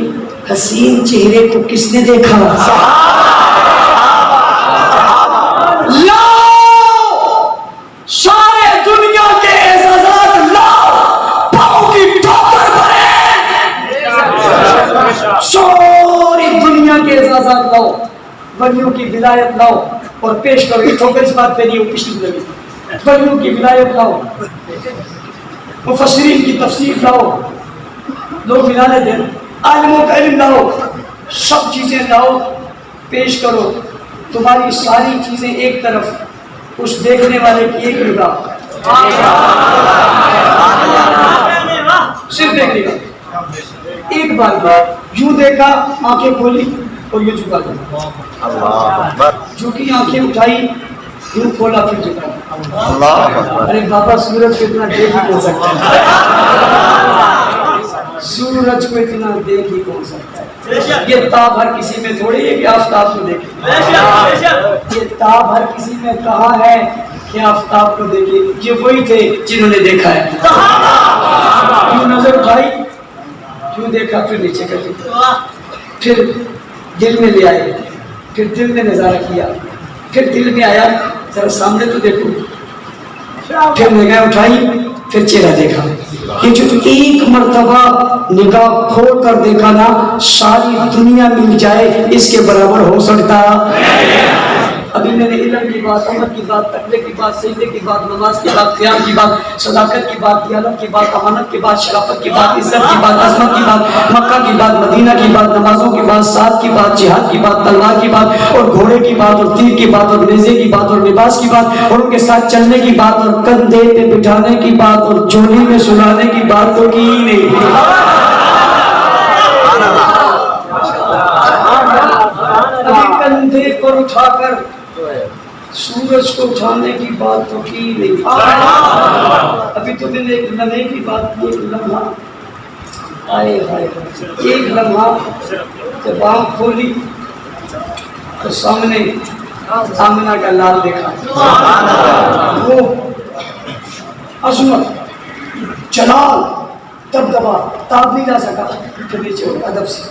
حسین چہرے کو کس نے دیکھا؟ سارے دنیا کے اعزازات لاؤ، پاؤں کی ٹھوکر بھرے. ساری دنیا کے اعزازات لاؤ، ولیوں کی ولایت لاؤ اور پیش کرو. یہ ٹھوکر اس بات پہ نہیں ہو، پچھلی لگی. ولیوں کی ولایت لاؤ، مفسرین کی تفسیر لاؤ، لوگ ملانے دیں، عالموں کا علم لاؤ، سب چیزیں لاؤ، پیش کرو. تمہاری ساری چیزیں ایک طرف، اس دیکھنے والے کی ایک نگاہ، صرف دیکھنے کا. ایک بار یوں دیکھا، آنکھیں کھولی اور یوں جھکا دیا. اللہ اکبر. جھکی آنکھیں اٹھائی، یوں کھولا پھر جھکا. اللہ اکبر. ارے بابا سورج کو اتنا دیکھ ہی کون سکتا ہے؟ سورج کو اتنا دیکھ ہی کون سکتا ہے؟ یہ تاب ہر کسی میں تھوڑی ہے کہ آفتاب کو دیکھے. یہ تاب ہر کسی میں کہاں ہے کہ آفتاب کو دیکھے. یہ وہی تھے جنہوں نے دیکھا ہے. کیوں نظر اٹھائی، کیوں دیکھا، پھر نیچے کر دیا، پھر دل میں لے آئے، پھر دل میں نظارہ کیا، پھر دل میں آیا ذرا سامنے تو دیکھو، پھر نگاہ اٹھائی، پھر چہرہ دیکھا. یہ جو ایک مرتبہ نگاہ کھول کر دیکھا نا، ساری دنیا مل جائے اس کے برابر ہو سکتا. ابھی میں نے علم کی بات، عمر کی بات، تقوی کی بات، سجدے کی بات، نماز کی بات، قیام کی بات، صداقت کی بات، دیانت کی بات، امانت کی بات، شرافت کی بات، عزت کی بات، عظمت کی بات، مکہ کی بات، مدینہ کی بات، نمازوں کی بات، ساتھ کی بات، جہاد کی بات، تلوار کی بات اور گھوڑے کی بات اور تیر کی بات اور نیزے کی بات اور لباس کی بات اور ان کے ساتھ چلنے کی بات اور کندھے پہ بٹھانے کی بات اور جھولی میں سلانے کی بات تو کی ہی نہیں. ابھی کندھے پر اٹھا کر سورج کو اٹھانے کی بات تو کی نہیں. ابھی تو دن ایک لمحے کی بات کی. ایک لمحہ آئے ہائے، ایک لمحہ جب آنکھ کھولی تو سامنے آمنہ کا لال دیکھا. وہ عظمت، جلال، دبدبا تاب نہیں جا سکا. پھر نیچے ہو ادب سے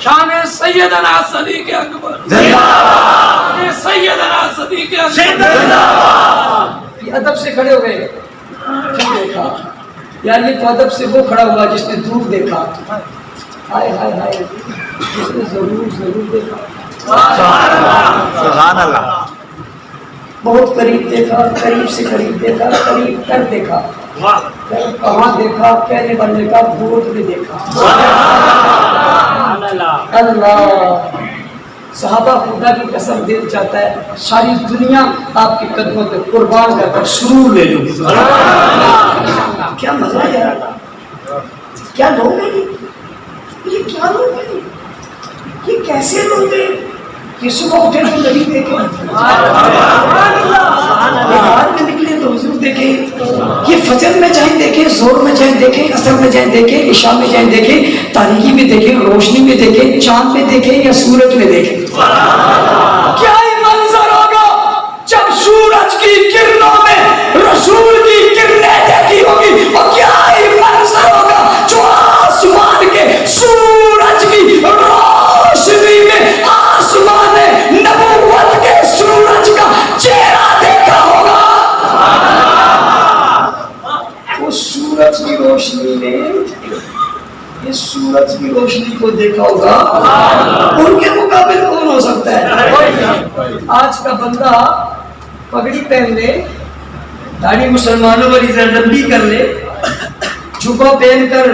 شان سیدنا صدیق اکبر زندہ باد، سیدنا صدیق اکبر زندہ باد. یہ ادب سے کھڑے ہوئے. پھر دیکھا، یعنی تو ادب سے وہ کھڑا ہوا جس نے دور دیکھا. ہائے ہائے ہائے، جس نے ضرور دیکھا. سبحان اللہ. بہت قریب دیکھا، قریب سے قریب دیکھا، قریب کر دیکھا، کہاں دیکھا، کہنے والے کا گود میں دیکھا. اللہ، صحابہ خدا کی قسم دل چاہتا ہے ساری دنیا آپ کے قدموں پہ قربان کر کر سرور لے لوں. کیا مزہ ہے یار. کیا لوگ ہیں یہ کیا لوگ ہیں یہ کیسے لوگ ہیں. یہ صبح اٹھے تو نبی دیکھیں، بہار میں نکلے تو حضور دیکھیں، یہ فجر میں چاہے دیکھیں، زور میں چاہے دیکھیں، عصر میں چاہے دیکھیں، عشاء میں چاہے دیکھیں، تاریکی میں دیکھیں، روشنی میں دیکھیں، چاند میں دیکھیں یا سورج میں دیکھیں. کیا ہی منظر ہوگا جب سورج کی کرنوں میں رسول کی کرنیں دیکھی ہوگی. اور کیا ہی منظر ہوگا جو آسمان کے سورج کی روشنی میں آسمان نبوت کے سورج کا کو دیکھا ہوگا، ان کے مقابل کون ہو سکتا ہے؟ آج کا بندہ پگڑی پہن لے، داڑھی مسلمانوں والی لمبی کر لے، جھکا پہن کر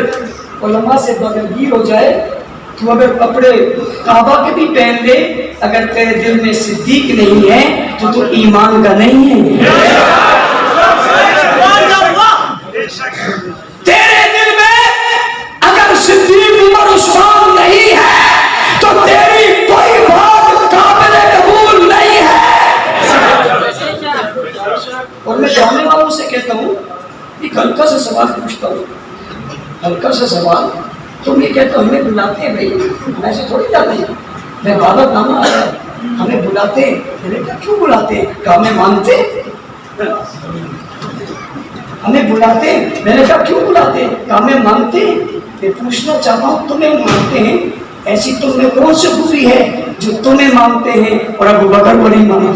علماء سے بغلگیر ہو جائے، تو اگر کپڑے کعبہ کے بھی پہن لے، اگر تیرے دل میں صدیق نہیں ہے تو ایمان کا نہیں ہے۔ تیرے دل میں اگر صدیق عمر عثمان نہیں ہے تو تیری کوئی بات قابل قبول نہیں ہے۔ اور میں جاننے والوں سے کہتا ہوں، ایک ہلکا سا سوال پوچھتا ہوں، ہلکا سا سوال، تم یہ کہتے ہو ہمیں بلاتے ہیں، بھائی ایسے تھوڑی جاتے ہیں، میں دعوت نامہ آیا ہمیں بلاتے ہیں، میں نے کہا کیوں بلاتے ہیں؟ کہ ہمیں مانتے ہیں، ہمیں بلاتے ہیں، میں نے کہا کیوں بلاتے ہیں؟ کہ ہمیں مانتے ہیں۔ میں پوچھنا چاہتا ہوں تمہیں مانتے ہیں، ایسی تم میں کون سی خوبی ہے جو تمہیں مانتے ہیں اور ابو بکر کو نہیں مانتے؟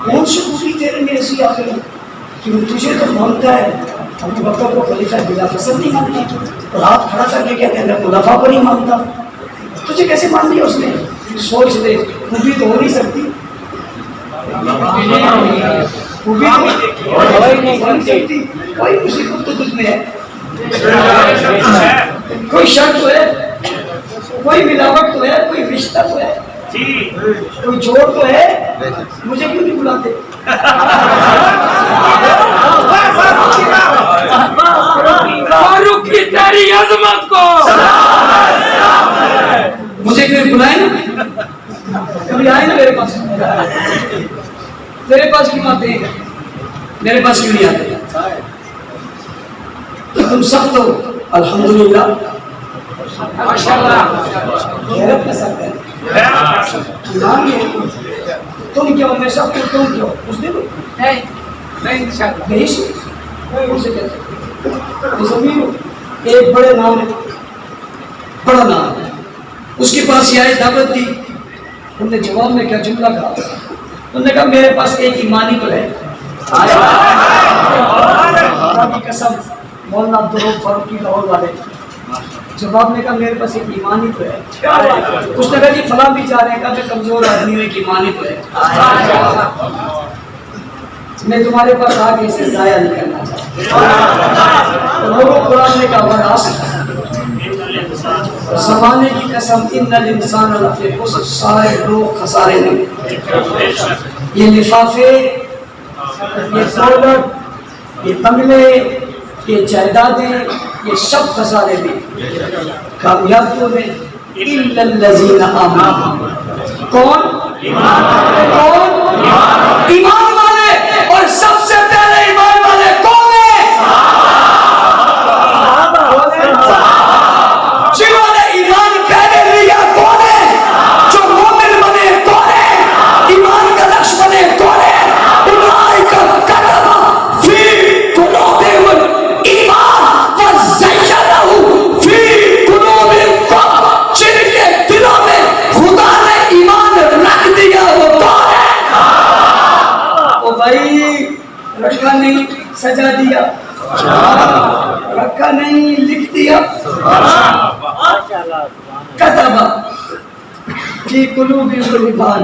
کون سی خوبی تیرے میں ایسی آ گئی کہ وہ تجھے تو مانتا ہے، ابو بکر کو خلیفہ بلا فصل نہیں مانتا، اور ہاتھ کھڑا کر کے کہتے ہیں میں خلفاء کو نہیں مانتا؟ تجھے کیسے مان لیا اس نے؟ سوچ لے، خوبی تو ہو نہیں سکتی، خوبی تو ہو نہیں سکتی، کوئی مصیبت تو تجھ میں ہے، کوئی شک تو ہے، کوئی ملاوٹ تو ہے، کوئی رشتہ تو ہے، کوئی جوڑ تو ہے، مجھے کیوں نہیں بلاتے؟ فاروق کی تیری عظمت کو مجھے کیوں بلائیں؟ کبھی آئے نا میرے پاس، میرے پاس کیوں آتے ہیں؟ میرے پاس کیوں نہیں آتے؟ تم سب تو الحمدللہ غیرت کے ساتھ ہیں، تم کیوں؟ میں سب کو تم کیوں؟ اس نے نہیں سو اسے کہتے ہیں ایک بڑے نام ہے، بڑا نام ہے، اس کے پاس یہ آئے دعوت دی، انہوں نے جواب میں کیا جملہ کہا؟ انہوں نے کہا میرے پاس ایک ایمانی تو ہے، قسم مولانا عبدالرؤف فاروقی لاہور والے، جواب میں کہا میرے پاس ایک ایمانی تو ہے، اس نے کہا جی فلاں بھی جا رہے ہیں، کہا میں کمزور آدمی ہوں، ایک ایمانی تو ہے، میں تمہارے پاس آگے اسے ضائع نہیں کرنا چاہتا۔ لوگوں قرآن نے کہا وَنَاسِ زمانے کی قسم ان الانسان لفی خسر، سارے لوگ خسارے میں، یہ لفافے، یہ دولت، یہ بنگلے، یہ جائیدادیں، یہ سب خسارے میں، کامیاب تو میں الا الذین آمنوا، کون؟ کون؟ ایمان والے، اور سب سے پہلے ایمان والے کون ہیں؟ جنہوں نے ایمان پہلے لیا کون ہے؟ جو مومن بنے کون ہے؟ ایمان کا نقش بنے کون ہے؟ اولئک کتب فی قلوبہم الایمان وزینہ فی قلوبہم، جن کے دلوں میں خدا نے ایمان رکھ دیا وہ کون ہے؟ او بھائی رکھا نہیں سجا دیا، رکھا نہیں لکھ دیا، کتب فی قلوبہم الایمان،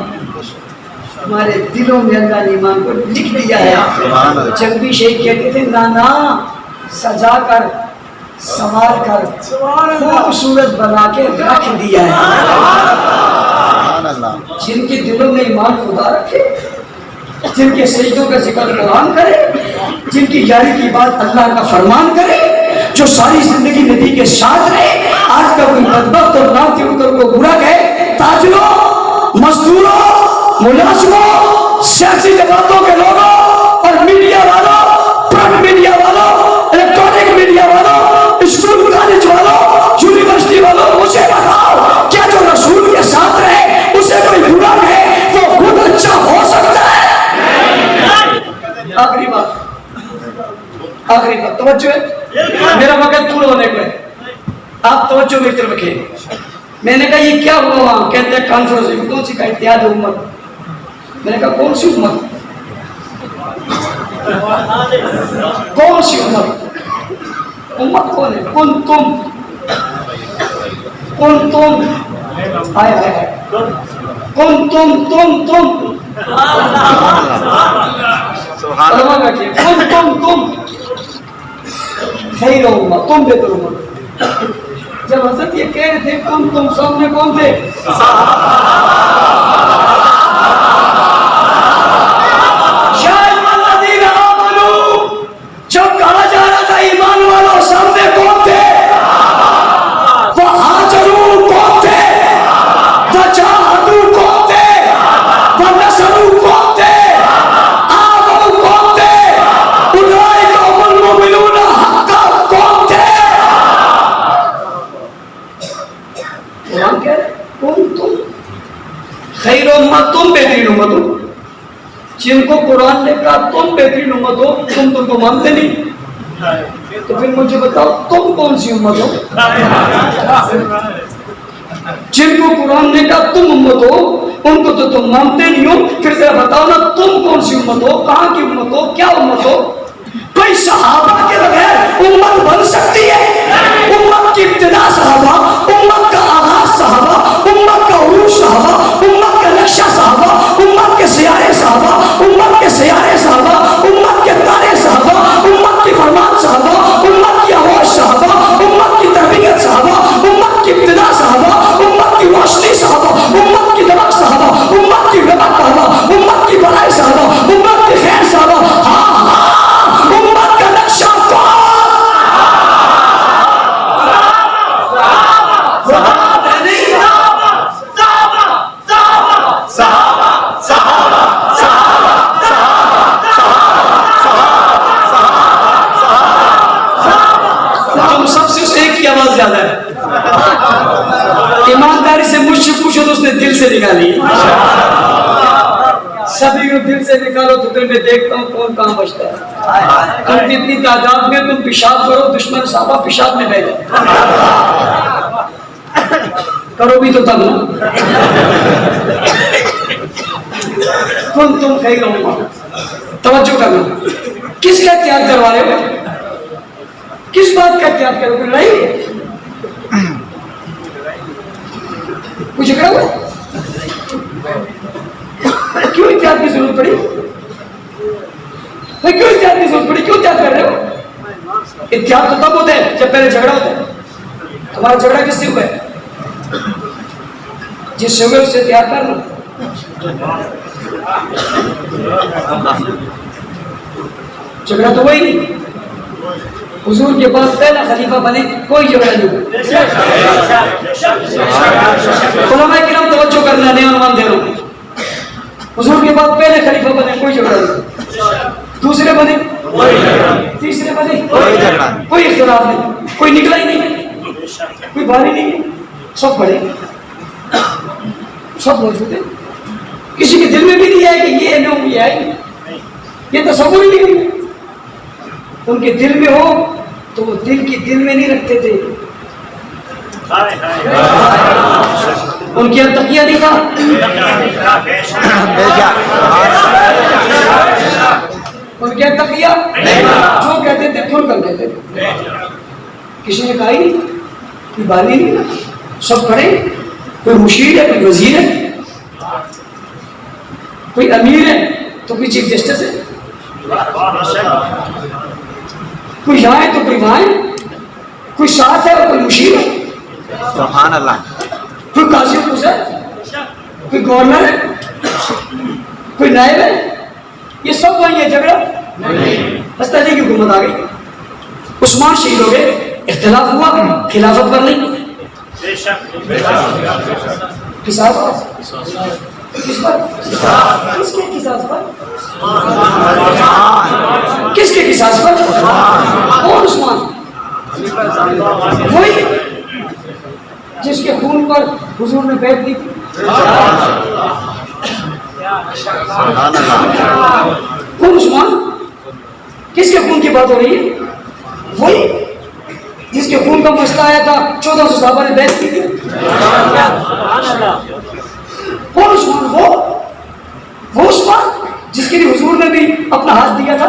ہمارے دلوں میں اللہ نے ایمان کو لکھ دیا ہے۔ جنگی شیخ کہتے تھے نانا سجا کر سنوار کر خوبصورت بنا کے رکھ دیا ہے۔ جن کے دلوں میں ایمان خدا رکھے، جن کے سجدوں کا ذکر قرآن کرے، جن کی یاری کی بات اللہ کا فرمان کرے، جو ساری زندگی نبی کے ساتھ رہے۔ آج کا کوئی بدبخت اور نام کے اوپر کو برا کہے، تاجروں، مزدوروں، ملازموں، سیاسی جماعتوں کے لوگوں اور میڈیا والوں، پرنٹ میڈیا والوں، الیکٹرانک میڈیا والوں، اسکول کالج والوں، یونیورسٹی والوں، مجھے بتاؤ کیا جو رسول کے ساتھ رہے اسے کوئی برا کہے تو خود اچھا ہو سکتا ہے؟ آخری بات توجہ ہے، میرا وقت پورا ہونے کو ہے، آپ توجہ میری طرف رکھیں۔ میں نے کہا یہ کیا ہوا وہاں؟ کہتے ہیں کانفرنس، کون سی کا اتحاد امت؟ میں نے کہا کون سی امت؟ کون سی امت؟ امت کون ہے؟ کن تم آئے کن تم سبحان علماء بیٹھے کن تم خیر امت، تم بہتر امت. جب حضرت یہ کہہ رہے تھے کن تم، سامنے کون تھے؟ جب کہا جا رہا تھا ایمان والوں، سامنے کون تھے؟ وہاجروا کون تھے؟ وجاہدوا کون تھے؟ ونصروا کون تھے؟ آمنوا کون تھے؟ اولئک هم المؤمنون حقا کون تھے؟ قرآن کہہ رہے کون تم خیر امت، تم بہترین امت ہو. جن کو قرآن نے کہا تم بہترین امت ہو، تم کو مانتے نہیں، تو پھر مجھے بتاؤ تم کون سی امت ہو؟ جن کو قرآن نے کہا تم امت ہو، ان کو تو تم مانتے نہیں ہو، پھر ذرا بتاؤ نا تم کون سی امت ہو، کہاں کی امت ہو، کیا امت ہو؟ کوئی صحابہ کے بغیر امت بن سکتی ہے؟ امت کی ابتدا صحابہ، امت کا آغاز صحابہ، امت کا عروج صحابہ، امت کا نقشہ صحابہ، امت کے سیارے صحابہ، امت کے سیارے صحابہ، امت کے تارے صحابہ، امت کی فرمان صحابہ، امت کی آواز صحابہ، امت کی تربیت صحابہ، امت کی ابتدا صحابہ، امت کی روشنی صحابہ، امت کی دمک صحابہ، امت کی ربط صحابہ، امت کی بڑائی صحابہ، امت کی خیر صحابہ. ہاں امت کا نقشہ کون؟ تم سب سے ایک کی آواز زیادہ ہے. ایمانداری سے مجھ سے پوچھو تو اس نے دل سے نکالی. سبھی کو دل سے نکالو تو پھر میں دیکھتا ہوں کون کہاں بچتا ہے. تم کتنی تعداد میں تم پیشاب کرو، دشمن صحابہ پیشاب میں بہ جائے. کرو بھی تو تب نا. تم خیر امت. توجہ کرنا، کس کا احتیاط کروا رہے ہو؟ کس بات کا احتیاط کرو گے؟ نہیں کچھ جھگڑا ہوا؟ کیوں احتیاط کی ضرورت پڑی؟ کیوں احتیاط کی ضرورت پڑی؟ کیوں احتیاط کر رہے ہو؟ احتیاط تو تب ہوتا ہے جب پہلے جھگڑا ہوتا ہے. تمہارا جھگڑا کس سے ہوا ہے؟ جس سے ہوئے اس سے احتیاط کر لو. جھگڑا تو وہی نہیں. حضور کے بعد پہلا خلیفہ بنے کوئی جھگڑا نہیں. علماء کرام توجہ کرنا، نیا عنوان دے رہا ہوں. حضور کے بعد پہلے خلیفہ بنے کوئی جھگڑا نہیں. دوسرے بنے، تیسرے بنے کوئی اختلاف نہیں، کوئی نکلا ہی نہیں، کوئی بھاری نہیں، سب بڑے، سب موجود ہیں. کسی کے دل میں بھی نہیں آئے کہ یہ نہ یہ آئے، یہ تصور ہی نہیں. ان کے دل میں ہو تو وہ دل کی دل میں نہیں رکھتے تھے. ان کی تقیہ نہیں تھا. ان کے تقیہ جو کہتے تھے کھل کر کہتے تھے. کسی نے کہا ہی نہیں، کوئی بالی نہیں، سب کھڑے. کوئی مشیر ہے، کوئی وزیر ہے، کوئی امیر ہے تو کوئی چیف جسٹس ہے، کوئی یہاں ہے تو کوئی وہاں ہے، کوئی ساتھ ہے اور کوئی مشیر ہے. سبحان اللہ. کوئی قاضی ہے، کوئی گورنر ہے، کوئی نائب ہے. یہ سب وہی ہے. جھگڑا حضرت علی کی حکومت آ گئی، عثمان شہید ہو گئے، اختلاف ہوا، خلافت پر نہیں. قصاص کس پر؟ کس کے قصاص پر؟ کس کے قصاص پر؟ کون عثمان؟ وہی جس کے خون پر حضور نے بیعت دی تھی. کون عثمان؟ کس کے خون کی بات ہو رہی ہے؟ وہی جس کے خون کا مسئلہ آیا تھا 1400 صحابہ نے بیعت کی تھی. کون عثمان؟ وہ عثمان جس کے لیے حضور نے بھی اپنا ہاتھ دیا تھا.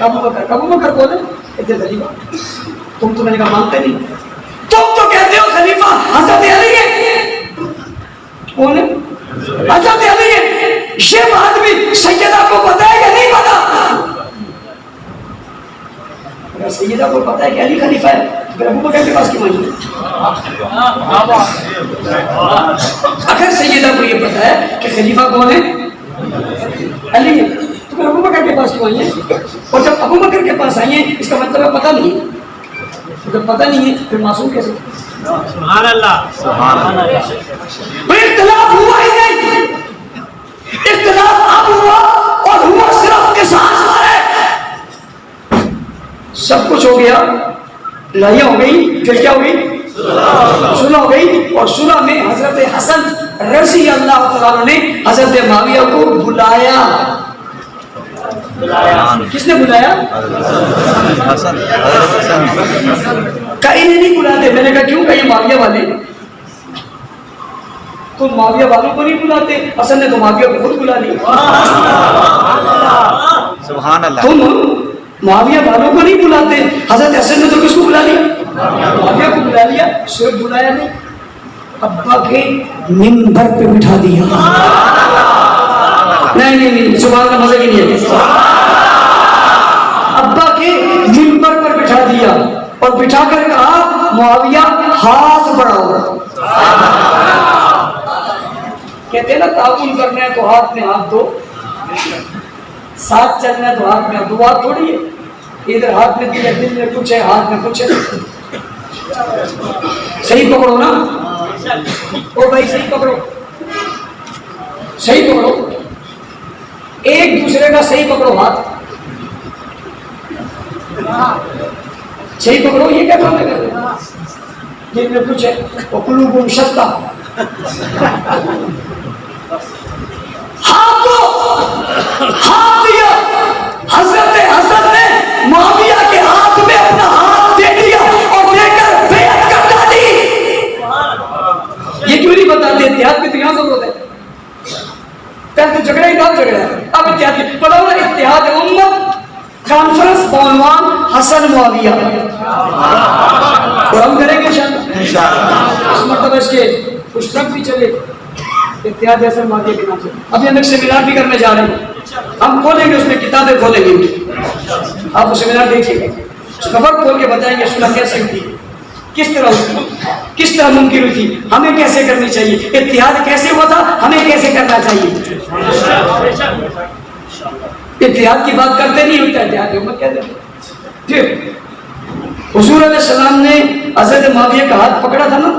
ابو بکر کون ہے؟ کہتے ہیں خلیفہ. تم تو میں نے کہا مانتے نہیں. تم تو کہتے ہو خلیفہ حضرت علی ہے. کون ہے؟ حضرت علی ہے. یہ بات بھی سیدہ کو پتا ہے کہ نہیں پتا؟ اگر سیدہ کو پتا ہے کہ علی خلیفہ ہے تو پھر ابو بکر کے پاس کیوں آئی؟ اگر سیدہ کو یہ پتا ہے کہ خلیفہ کون ہے؟ علی ہے, تو پھر ابو بکر کے پاس کیوں آئی ہیں؟ اور جب ابو بکر کے پاس آئی ہیں اس کا مطلب ہے پتہ نہیں ہے. جب پتہ نہیں ہے پھر معصوم کیسے؟ سبحان اللہ. اختلاف ہوا ہی نہیں. اختلاف اب ہوا اور ہوا صرف قصاص ہے. سب کچھ ہو گیا, لڑائیاں ہو گئی, پھر کیا ہو گئی؟ صلح ہو گئی. اور صلح میں حضرت حسن رضی اللہ تعالیٰ نے حضرت معاویہ کو بلایا. کس نے بلایا؟ حسن. کہیں نہیں بلاتے. میں نے کہا کیوں؟ کہیں معاویہ والے تو معاویہ والوں کو نہیں بلاتے. حسن نے تو معاویہ کو خود بلا لیا. سبحان اللہ. تم معاویہ والوں کو نہیں بلاتے. حضرت حسن نے تو کس کو بلا لیا؟ معاویہ کو بلا لیا. صرف بلایا نہیں, ابا کے منبر پہ بٹھا دیا. نہیں سبحان اللہ, مزے کی نہیں ہے. ابا کے منبر پر بٹھا دیا اور بٹھا کر کہا معاویہ ہاتھ بڑھاؤ. کہتے ہیں نا تعاون کرنا ہے تو ہاتھ میں ہاتھ دو, ساتھ چلنا ہے تو ہاتھ میں دو ہاتھ تھوڑی ہے. ادھر ہاتھ میں دل, دل میں کچھ ہے, ہاتھ میں کچھ ہے. صحیح پکڑو نا او بھائی, صحیح پکڑو, صحیح پکڑو. ایک دوسرے کا صحیح پکڑو ہاتھ, صحیح پکڑو. یہ کیا کام ہے؟ دل میں کچھ ہے. وقلوبہم شتیٰ. ہاتھ دیا. حضرت حسن نے معاویہ کے ہاتھ میں اپنا ہاتھ دے دیا اور دے کر بیعت کر ڈالی. یہ کیوں نہیں بتاتے؟ اتحاد کی تو یہاں ضرورت ہے. پہلے تو جھگڑا ہی تھا, جھگڑا اب اتحاد کی بتاؤ نا. اتحاد امت کانفرنس بعنوان حسن معاویہ, اور ہم کریں گے انشاءاللہ. اس مرتبہ اس کے کچھ ٹرک بھی چلے اتحاد حسن معاویہ کے نام سے. ابھی ہم ایک سیمینار بھی کرنے جا رہے ہیں. ہم کھولیں گے, اس میں کتابیں کھولیں گے. آپ وہ سیمینار دیکھیے گا, خبر کھول کے بتائیں گے صلح کیسے ہوتی ہے, کس طرح ہوئی, کس طرح ممکن ہوئی تھی, ہمیں کیسے کرنی چاہیے, اتحاد کیسے ہوا تھا, ہمیں کیسے کرنا چاہیے. اتحاد کی بات کرتے نہیں ہوتا, اتحاد کی امت کہتے ہیں. پھر حضور علیہ السلام نے حضرت معاویہ کا ہاتھ پکڑا تھا نا,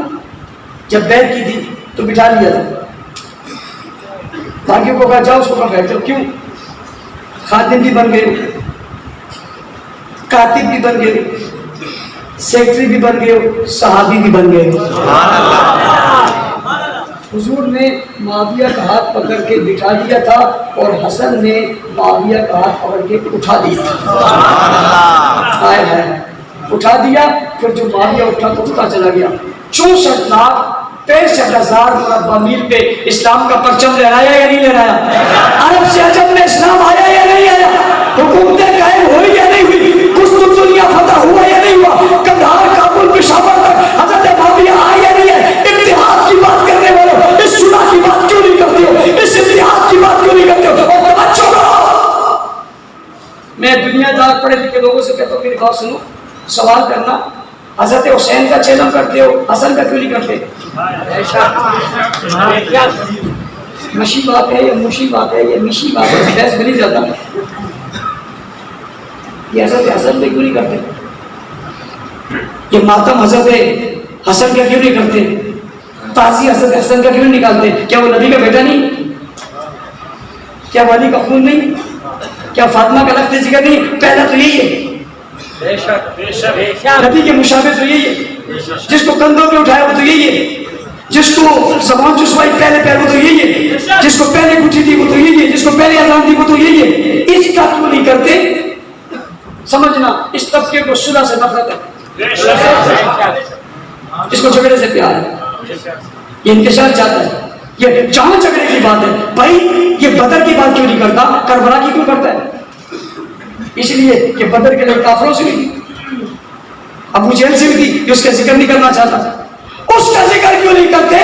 جب بیعت کی تھی تو بٹھا لیا تھا. باقیوں کو کہا جاؤ, اس کو کہا بیٹھ جاؤ. کیوں؟ خادم بھی بن گئے, کاتب بھی بن گئے, سیکٹری بھی بن گئے, صحابی بھی بن گئے. حضور نے معاویہ کا ہاتھ پکڑ کے بٹھا دیا تھا اور حسن نے معاویہ کا ہاتھ پکڑ کے اٹھا دیا. آئے ہے اٹھا دیا. پھر جو معاویہ اٹھا تو اٹھا چلا گیا. 64,65,000 مربع میل پہ اسلام کا پرچم لہرایا یا نہیں لہرایا؟ عرب سے عجم میں اسلام آیا یا نہیں آیا؟ حکومتیں قائم ہوئی یا نہیں ہوئی؟ قسطنطنیہ فتح ہوا یا نہیں ہوا؟ قندھار, کابل, پشاور تک حضرت معاویہ آیا یا نہیں ہے؟ اتحاد کی بات کرنے والوں اس صلح کی بات کیوں نہیں کرتے ہو, اس اتحاد کی بات کیوں نہیں کرتے ہو؟ اور توجہ کرو, میں دنیا دار پڑھے لکھے لوگوں سے کہتا ہوں میری بات سنو, سوال کرنا. حضرت حسین کا چیلنج کرتے ہو, حسن کا کیوں نہیں کرتے؟ مشی بات ہے یا موشی بات ہے یا مشی بات ہے, بحث بنی جاتا ہے. یہ حضرت حسن کا کیوں نہیں کرتے؟ یہ ماتم حضرت حسن کا کیوں نہیں کرتے؟ تازی حضرت حسن کا کیوں نہیں نکالتے؟ کیا وہ نبی کا بیٹا نہیں؟ کیا وہ علی کا خون نہیں؟ کیا فاطمہ کا لفظ ذکر نہیں؟ پہلا تو یہی ہے. نبی کے مشابہ تو یہی ہے. جس کو کندھوں پہ اٹھایا وہ تو یہی ہے. جس کو زبان چسوائی پہلے پہلے وہ تو یہی ہے. جس کو پہلے گٹھی دی وہ تو یہی ہے. جس کو پہلے اذان دی وہ تو یہی ہے. اس کا کیوں نہیں کرتے؟ سمجھنا, اس طبقے کو صلح سے نفرت ہے, اس کو جھگڑے سے پیار ہے, یہ انتشار چاہتا ہے. یہ جہاں جھگڑے کی بات ہے, بھائی یہ بدر کی بات کیوں نہیں کرتا, کربلا کی کیوں کرتا ہے؟ اس لیے کہ بدر کے لیے کافروں سے بھی تھی، ابو جہل سے بھی تھی، کہ اس کا ذکر نہیں کرنا چاہتا تھا. اس کا ذکر کیوں نہیں کرتے؟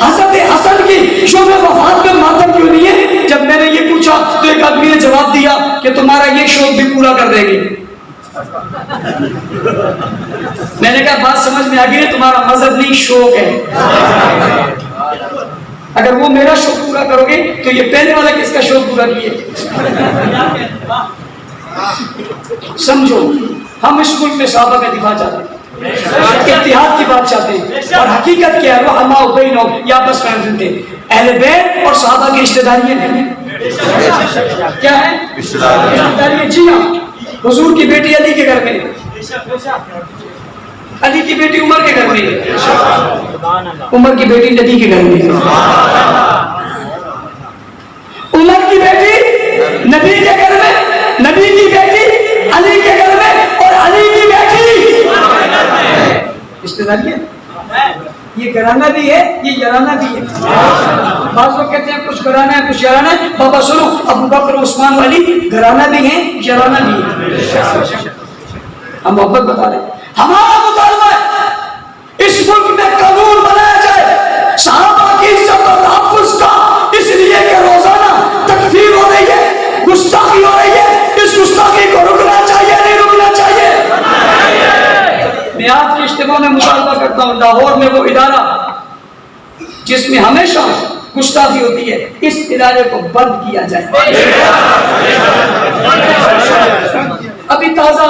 حضرت حسن کی شوم وفات میں ماتم کیوں نہیں ہے؟ جب میں نے یہ پوچھا تو ایک آدمی نے جواب دیا کہ تمہارا یہ شوق بھی پورا کر دیں گے. میں نے کہا بات سمجھ میں آ گئی، تمہارا مذہب نہیں شوق ہے. اگر وہ میرا شوق پورا کرو گے تو یہ پہلے والا کس کا شوق پورا کیے؟ سمجھو، ہم اس ملک میں صحابہ کا دفاع چاہتے ہیں، اتحاد کی بات چاہتے ہیں، اور حقیقت کیا ہے؟ وہ ہما بینو یا آپس میں ہم تھے. اہل بیت اور صحابہ کی رشتہ داریاں کیا ہے؟ رشتہ داریاں. جی ہاں، حضور کی بیٹی علی کے گھر میں، علی کی بیٹی عمر کے گھر میں، عمر کی بیٹی نبی کے گھر میں، عمر کی بیٹی نبی کے گھر میں، نبی کی بیٹی علی کے گھر میں، اور علی کی بیٹی رشتہ داری ہے. یہ گھرانہ بھی ہے، یہ یارانہ بھی ہے. بعض لوگ کہتے ہیں کچھ گھرانہ ہے کچھ یارانہ ہے. بابا سنو، ابو بکر عثمان والی گھرانہ بھی ہیں یارانہ بھی ہے. ہم محبت بتا رہے ہیں. ہمارا مطالبہ ہے اس ملک میں قانون بنایا جائے صحابہ کی عزت اور تحفظ کا، اس لیے کہ روزانہ تکفیر ہو رہی ہے، گستاخی ہو رہی ہے. اس گستاخی کو رکنا چاہیے نہیں رکنا چاہیے؟ میں آپ کے اجتماع میں مطالبہ کرتا ہوں، لاہور میں وہ ادارہ جس میں ہمیشہ گستاخی ہوتی ہے، اس ادارے کو بند کیا جائے. ابھی تازہ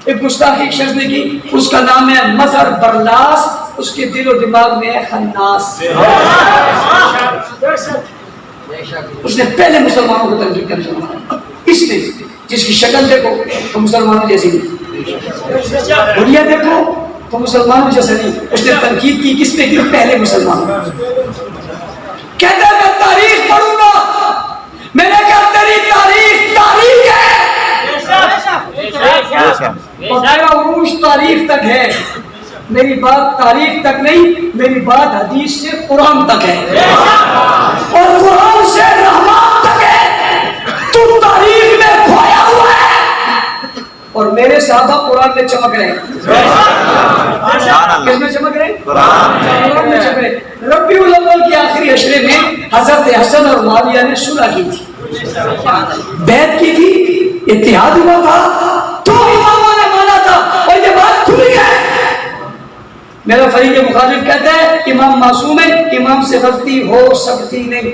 ایک گستاخی شخص نے کی، اس کا نام ہے مظہر برلاس، اس کے دل و دماغ میں ہے خناس. اس نے پہلے مسلمانوں کو تنقید کرنا، اس نے جس کی شکل دیکھو تو مسلمانوں جیسی نہیں، دنیا دیکھو تو مسلمانوں جیسا نہیں. اس نے تنقید کی کس پہ کی؟ پہلے مسلمان. کہتا ہے میں تاریخ پڑھوں گا. میں نے کہا تیری تاریخ تاریخ ہے، اور میرا عروج تاریخ تک ہے. میری بات تاریخ تک نہیں، میری بات حدیث سے قرآن تک ہے، اور قرآن سے رحمان تک ہے. تو تاریخ میں کھویا ہوا ہے، اور میرے صحابہ قرآن میں چمک رہے ہیں. کس میں چمک رہے ہیں؟ قرآن میں چمک رہے. ربیع الاول کے آخری عشرے میں حضرت حسن اور معاویہ نے صلح کی تھی، بیعت کی تھی، اتحاد ہوا تھا، تو اماموں نے مانا تھا، اور یہ بات کھلی ہے. میرا فریق مخالف کہتا ہے امام معصوم ہے، امام سے غلطی ہو سکتی نہیں.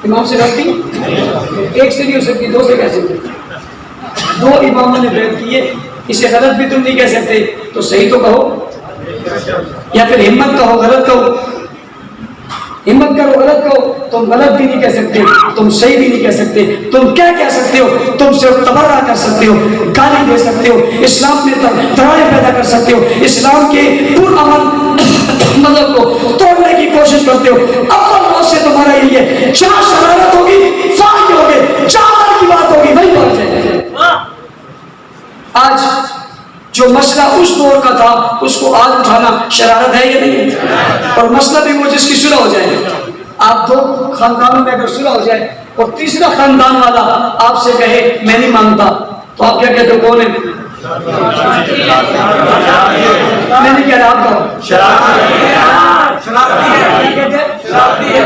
امام سے غلطی ایک سے نہیں ہو سکتی، دو سے کیسے ہوتی؟ دو اماموں نے بیعت کی ہے، اسے غلط بھی تم نہیں کہہ سکتے، تو صحیح تو کہو، یا پھر ہمت کہو غلط کہو. ہمت کرو غلط کہو. تم غلط بھی نہیں کہہ سکتے، تم صحیح بھی نہیں کہہ سکتے. تم کیا کہہ سکتے ہو؟ تم صرف تبرہ کر سکتے ہو، گالی دے سکتے ہو، اسلام میں دراڑیں پیدا کر سکتے ہو، اسلام کے پرامن مذہب کو توڑنے کی کوشش کرتے ہو. اول روز سے تمہارا یہی ہے، جہاں شرارت ہوگی فاحش ہوگی، جہاں کی بات ہوگی وہی بات ہے. آج جو مسئلہ اس دور کا تھا اس کو آج اٹھانا شرارت ہے یا نہیں؟ اور مسئلہ بھی وہ جس کی صلح ہو جائے. آپ دو خاندانوں میں اگر صلح ہو جائے اور تیسرا خاندان والا آپ سے کہے میں نہیں مانتا، تو آپ کیا کہتے ہو؟ کون ہے؟ میں نہیں کہہ رہا، آپ کہو.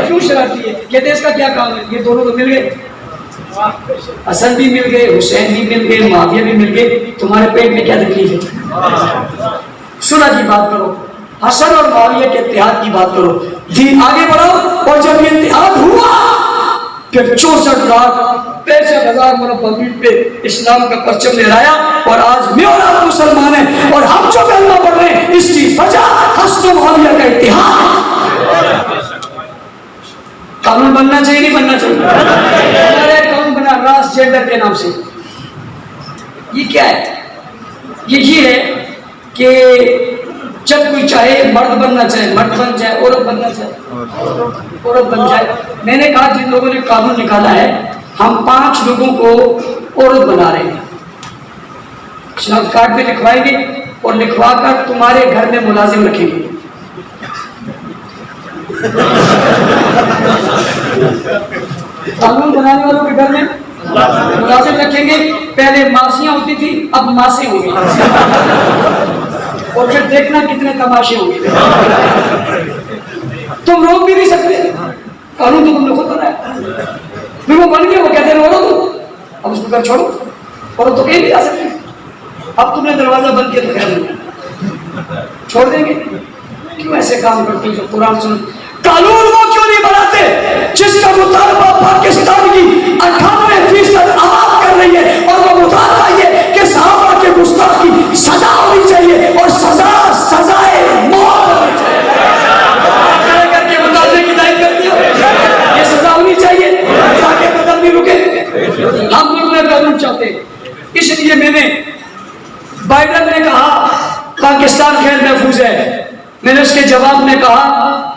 کیوں شرارتی ہے؟ کہتے ہیں اس کا کیا کام ہے؟ یہ دونوں تو مل گئے، حسن بھی مل گئے، حسین بھی مل گئے، معاویہ بھی مل گئے، تمہارے پیٹ میں کیا تکلیف ہے؟ صلح کی بات کرو، حسن اور معاویہ کے اتحاد کی بات کرو، دین آگے بڑھاؤ. اور جب یہ اتحاد ہوا پھر 64,65,000 مربع میل پہ اسلام کا پرچم لہرایا، اور آج میں اور آپ مسلمان ہیں، اور ہم جو کلمہ پڑھ رہے ہیں اس کی وجہ حسن و معاویہ کا اتحاد. قانون بننا چاہیے نہیں بننا چاہیے؟ ہمارے قانون بنا راس جینڈر کے نام سے. یہ کیا ہے؟ یہ ہے کہ جب کوئی چاہے مرد بننا چاہے مرد بن جائے، عورت بننا چاہے عورت بن جائے. میں نے کہا جن لوگوں نے قانون نکالا ہے ہم 5 لوگوں کو عورت بنا رہے ہیں، شناخت کارڈ پہ لکھوائیں گے اور لکھوا کر تمہارے گھر میں ملازم رکھیں گے. قانون بنانے والوں کے گھر میں ملازم رکھیں گے، پہلے ماسیاں ہوتی تھی اب ماسے ہوں گی، اور پھر دیکھنا کتنے تماشے ہوں گے. تم روک بھی نہیں سکتے، قانون تو تم نے خود بنایا. پھر وہ بن گیا، وہ کہتے ہیں رو تو اب اس کو کر چھوڑو، اور تو کہیں نہیں آ سکتے. اب تم نے دروازہ بند کیا تو خیر نہیں چھوڑ دیں گے. کیوں ایسے کام کرتے ہیں جو قرآن سن؟ قانون وہ کیوں نہیں بناتے جس کا مطالبہ پاکستان کی 98% عوام کر رہی ہے، اور وہ مطالبہ یہ کہ صحابہ کے گستاخ کی سزا ہونی چاہیے، اور سزائے موت ہونی چاہیے. کر کے مطالبے کی دائیں کرتی ہو، یہ سزا ہونی چاہیے تاکہ قدم بھی رکے. ہم ملک میں قانون چاہتے ہیں، اس لیے میں نے بائیڈن نے کہا پاکستان خیر محفوظ ہے، میں نے اس کے جواب میں کہا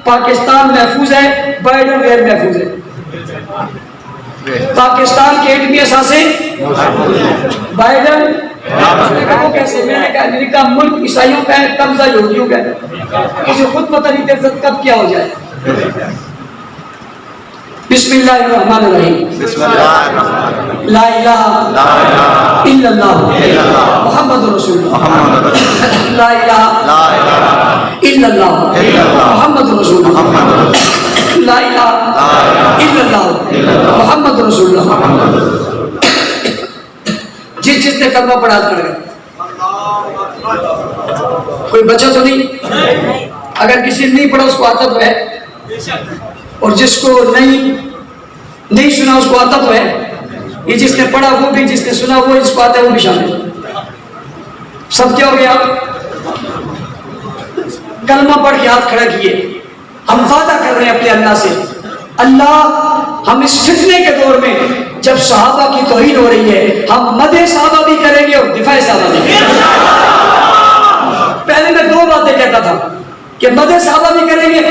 پاکستان محفوظ ہے، بائیڈن غیر محفوظ ہے. پاکستان کے ایٹمی اثاثے بائیڈن وہ کیسے؟ میں نے کہا امریکہ ملک عیسائیوں کا ہے، قبضہ یہودیوں کا ہے. مجھے خود پتہ نہیں تھا کب کیا ہو جائے. بسم اللہ الرحمن الرحیم. لا الہ الا اللہ محمد رسول اللہ. لا الہ الا اللہ محمد رسول اللہ. لا الہ الا اللہ محمد رسول اللہ. جس نے کلمہ پڑھا کر گیا کوئی بچہ تو نہیں. اگر کسی نے نہیں پڑھا اس کو آتا تو ہے، اور جس کو نہیں سنا اس کو آتا تو ہے. یہ جس نے پڑھا وہ بھی، جس نے سنا وہ، جس کو آتا ہے وہ بھی شامل. سب کیا ہو گیا؟ کلمہ پڑھ کے ہاتھ کھڑا کیے. ہم وعدہ کر رہے ہیں اپنے اللہ سے، اللہ ہم اس فتنے کے دور میں جب صحابہ کی توہین ہو رہی ہے، ہم مدح صحابہ بھی کریں گے اور دفاع صحابہ بھی کریں گے. پہلے میں 2 باتیں کہتا تھا کہ مدح صحابہ بھی کریں گے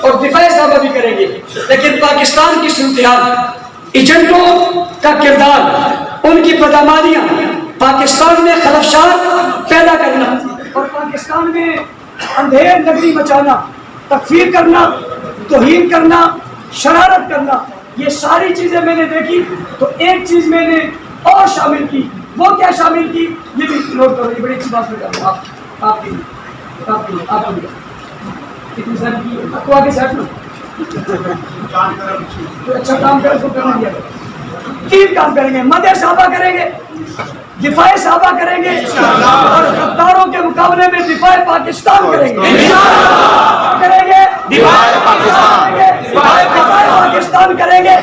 اور دفاع صحابہ بھی کریں گے، لیکن پاکستان کی صورتحال، ایجنٹوں کا کردار، ان کی بدعمالیاں، پاکستان میں خلفشات پیدا کرنا اور پاکستان میں اندھیر نگری مچانا، تکفیر کرنا، توہین کرنا، شرارت کرنا، یہ ساری چیزیں میں نے دیکھی. تو ایک چیز میں نے اور شامل کی. وہ کیا شامل کی؟ یہ بھی نوٹ کرو، یہ بڑی اچھی بات میں کروں. آپ کتنی سال کی تو آگے سیٹ نا اچھا کام کرے تو کرنا دیا. 3 کام کریں گے، مدح صحابہ کریں گے، دفاع صحابہ کریں گے، اور غداروں کے مقابلے میں دفاع پاکستان کریں گے. دفاع پاکستان کریں گے.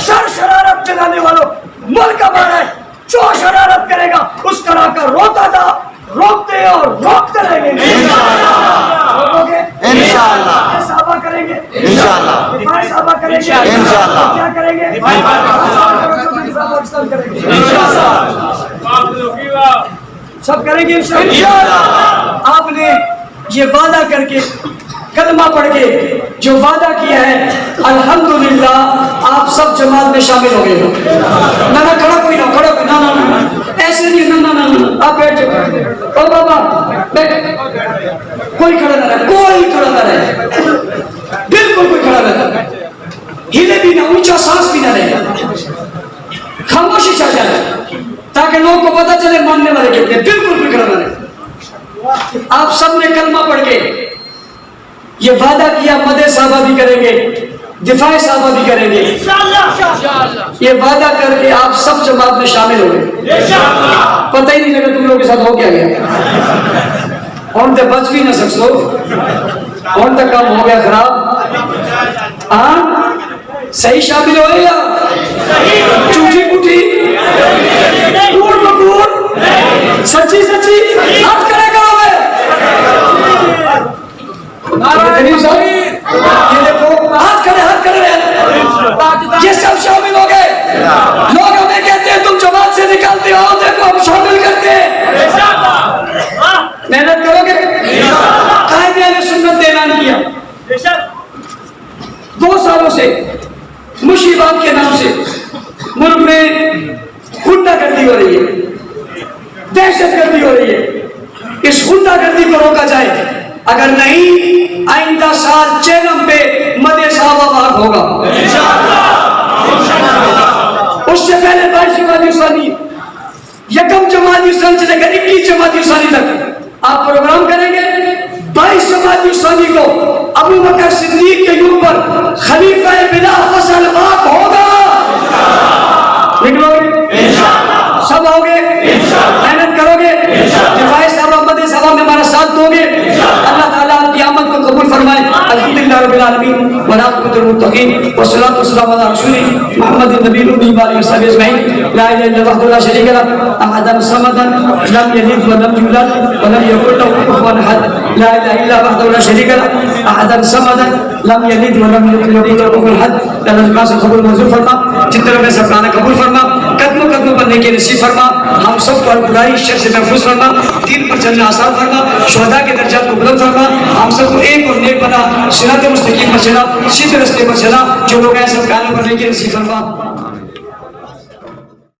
شرارت چلانے والوں ملک کا بڑا ہے، جو شرارت کرے گا اس طرح کا روتا تھا، روکتے اور روکتے رہیں گے. انشاءاللہ صحابہ کریں گے، انشاءاللہ دفاع صحابہ کریں گے، انشاءاللہ کیا کریں گے؟ دفاع پاکستان کریں گے، انشاءاللہ سب کریں گے انشاءاللہ. آپ نے یہ وعدہ کر کے کلمہ پڑھ کے جو وعدہ کیا ہے، الحمدللہ آپ سب جماعت میں شامل ہو گئے ہو. نہ کھڑا کوئی نہ، کھڑا کوئی نہ ایسے نہیں. نہ آپ بیٹھ جاؤ. او بابا بیٹھ. کوئی کھڑا نہ رہے، کوئی کھڑا نہ رہے، بالکل کوئی کھڑا نہ رہے، ہلے بھی نہ، اونچا سانس بھی نہ رہے، خاموشی چھا جائے تاکہ لوگوں کو پتہ چلے ماننے والے کتنے. بالکل کوئی کھڑا نہ رہے. آپ سب نے کلمہ پڑھ کے یہ وعدہ کیا مدح صحابہ بھی کریں گے، دفاع صحابہ بھی کریں گے. یہ وعدہ کر کے آپ سب جماعت میں شامل ہو گئے. پتہ ہی نہیں لگا تم لوگوں کے ساتھ ہو کیا گیا. اور تے بچ بھی نہ سکسو، اور تے کام ہو گیا خراب. ہاں صحیح شامل ہوئے یا جھوٹی پوٹی، کوڑ مکوڑ، سچی ہاتھ کرے گا. ہاتھ کھڑے یہ سب شامل ہو گئے. لوگ ہمیں کہتے ہیں تم جماعت سے نکالتے ہو، دیکھو ہم شامل کرتے ہیں. محنت کرو گے. قائد اہل سنت نے اعلان کیا 2 سالوں سے مشیبات کے نام سے ملک میں غنڈہ گردی ہو رہی ہے، دہشت گردی ہو رہی ہے. اس غنڈہ گردی کو روکا جائے، اگر نہیں آئندہ سال چینم پہ مدح صحابہ واقع ہوگا. اس سے پہلے 22 جمادی ثانی، یکم جمادی ثانی سے لے کر 21 جمادی ثانی تک آپ پروگرام کریں گے. 22 جمادی ثانی کو ابو بکر صدیق کے یوم پر خلیفہ بلا فصل آپ ہوگا. نکلو گے سب ہوگے، محنت کرو گے، دفاع صاحب احمد صاحب میں ہمارا ساتھ دو گے. اللہ تعالیٰ کی آمد کو قبول فرمائے. الحمدللہ رب العالمین والعاقبۃ للمتقین والصلاۃ والسلام علی رسول محمد النبی الامی وآلہ وصحبہ اجمعین. لا الہ الا اللہ لا شریک لہ احد الصمد لم یلد ولم یولد ولم یکن له کفوا احد. لا الہ الا اللہ لا شریک لہ احد الصمد لم یلد ولم یولد ولم یکن له کفوا احد. اللہ کا قبول منظور فرما، جتنے میں سب کا قبول فرما، قدموں قدموں پر نیکی نصیب فرما، ہم سب کو برائی شر سے محفوظ فرما، دین پر چلنا آسان فرما، شہداء کے درجات کو بلند فرما، ہم سب کو ایک اور نیک بنا، صراط مستقیم پر چلا، سیدھے راستے پر چلا. جو لوگ ہیں سب کانوں پر نیکی نصیب فرما.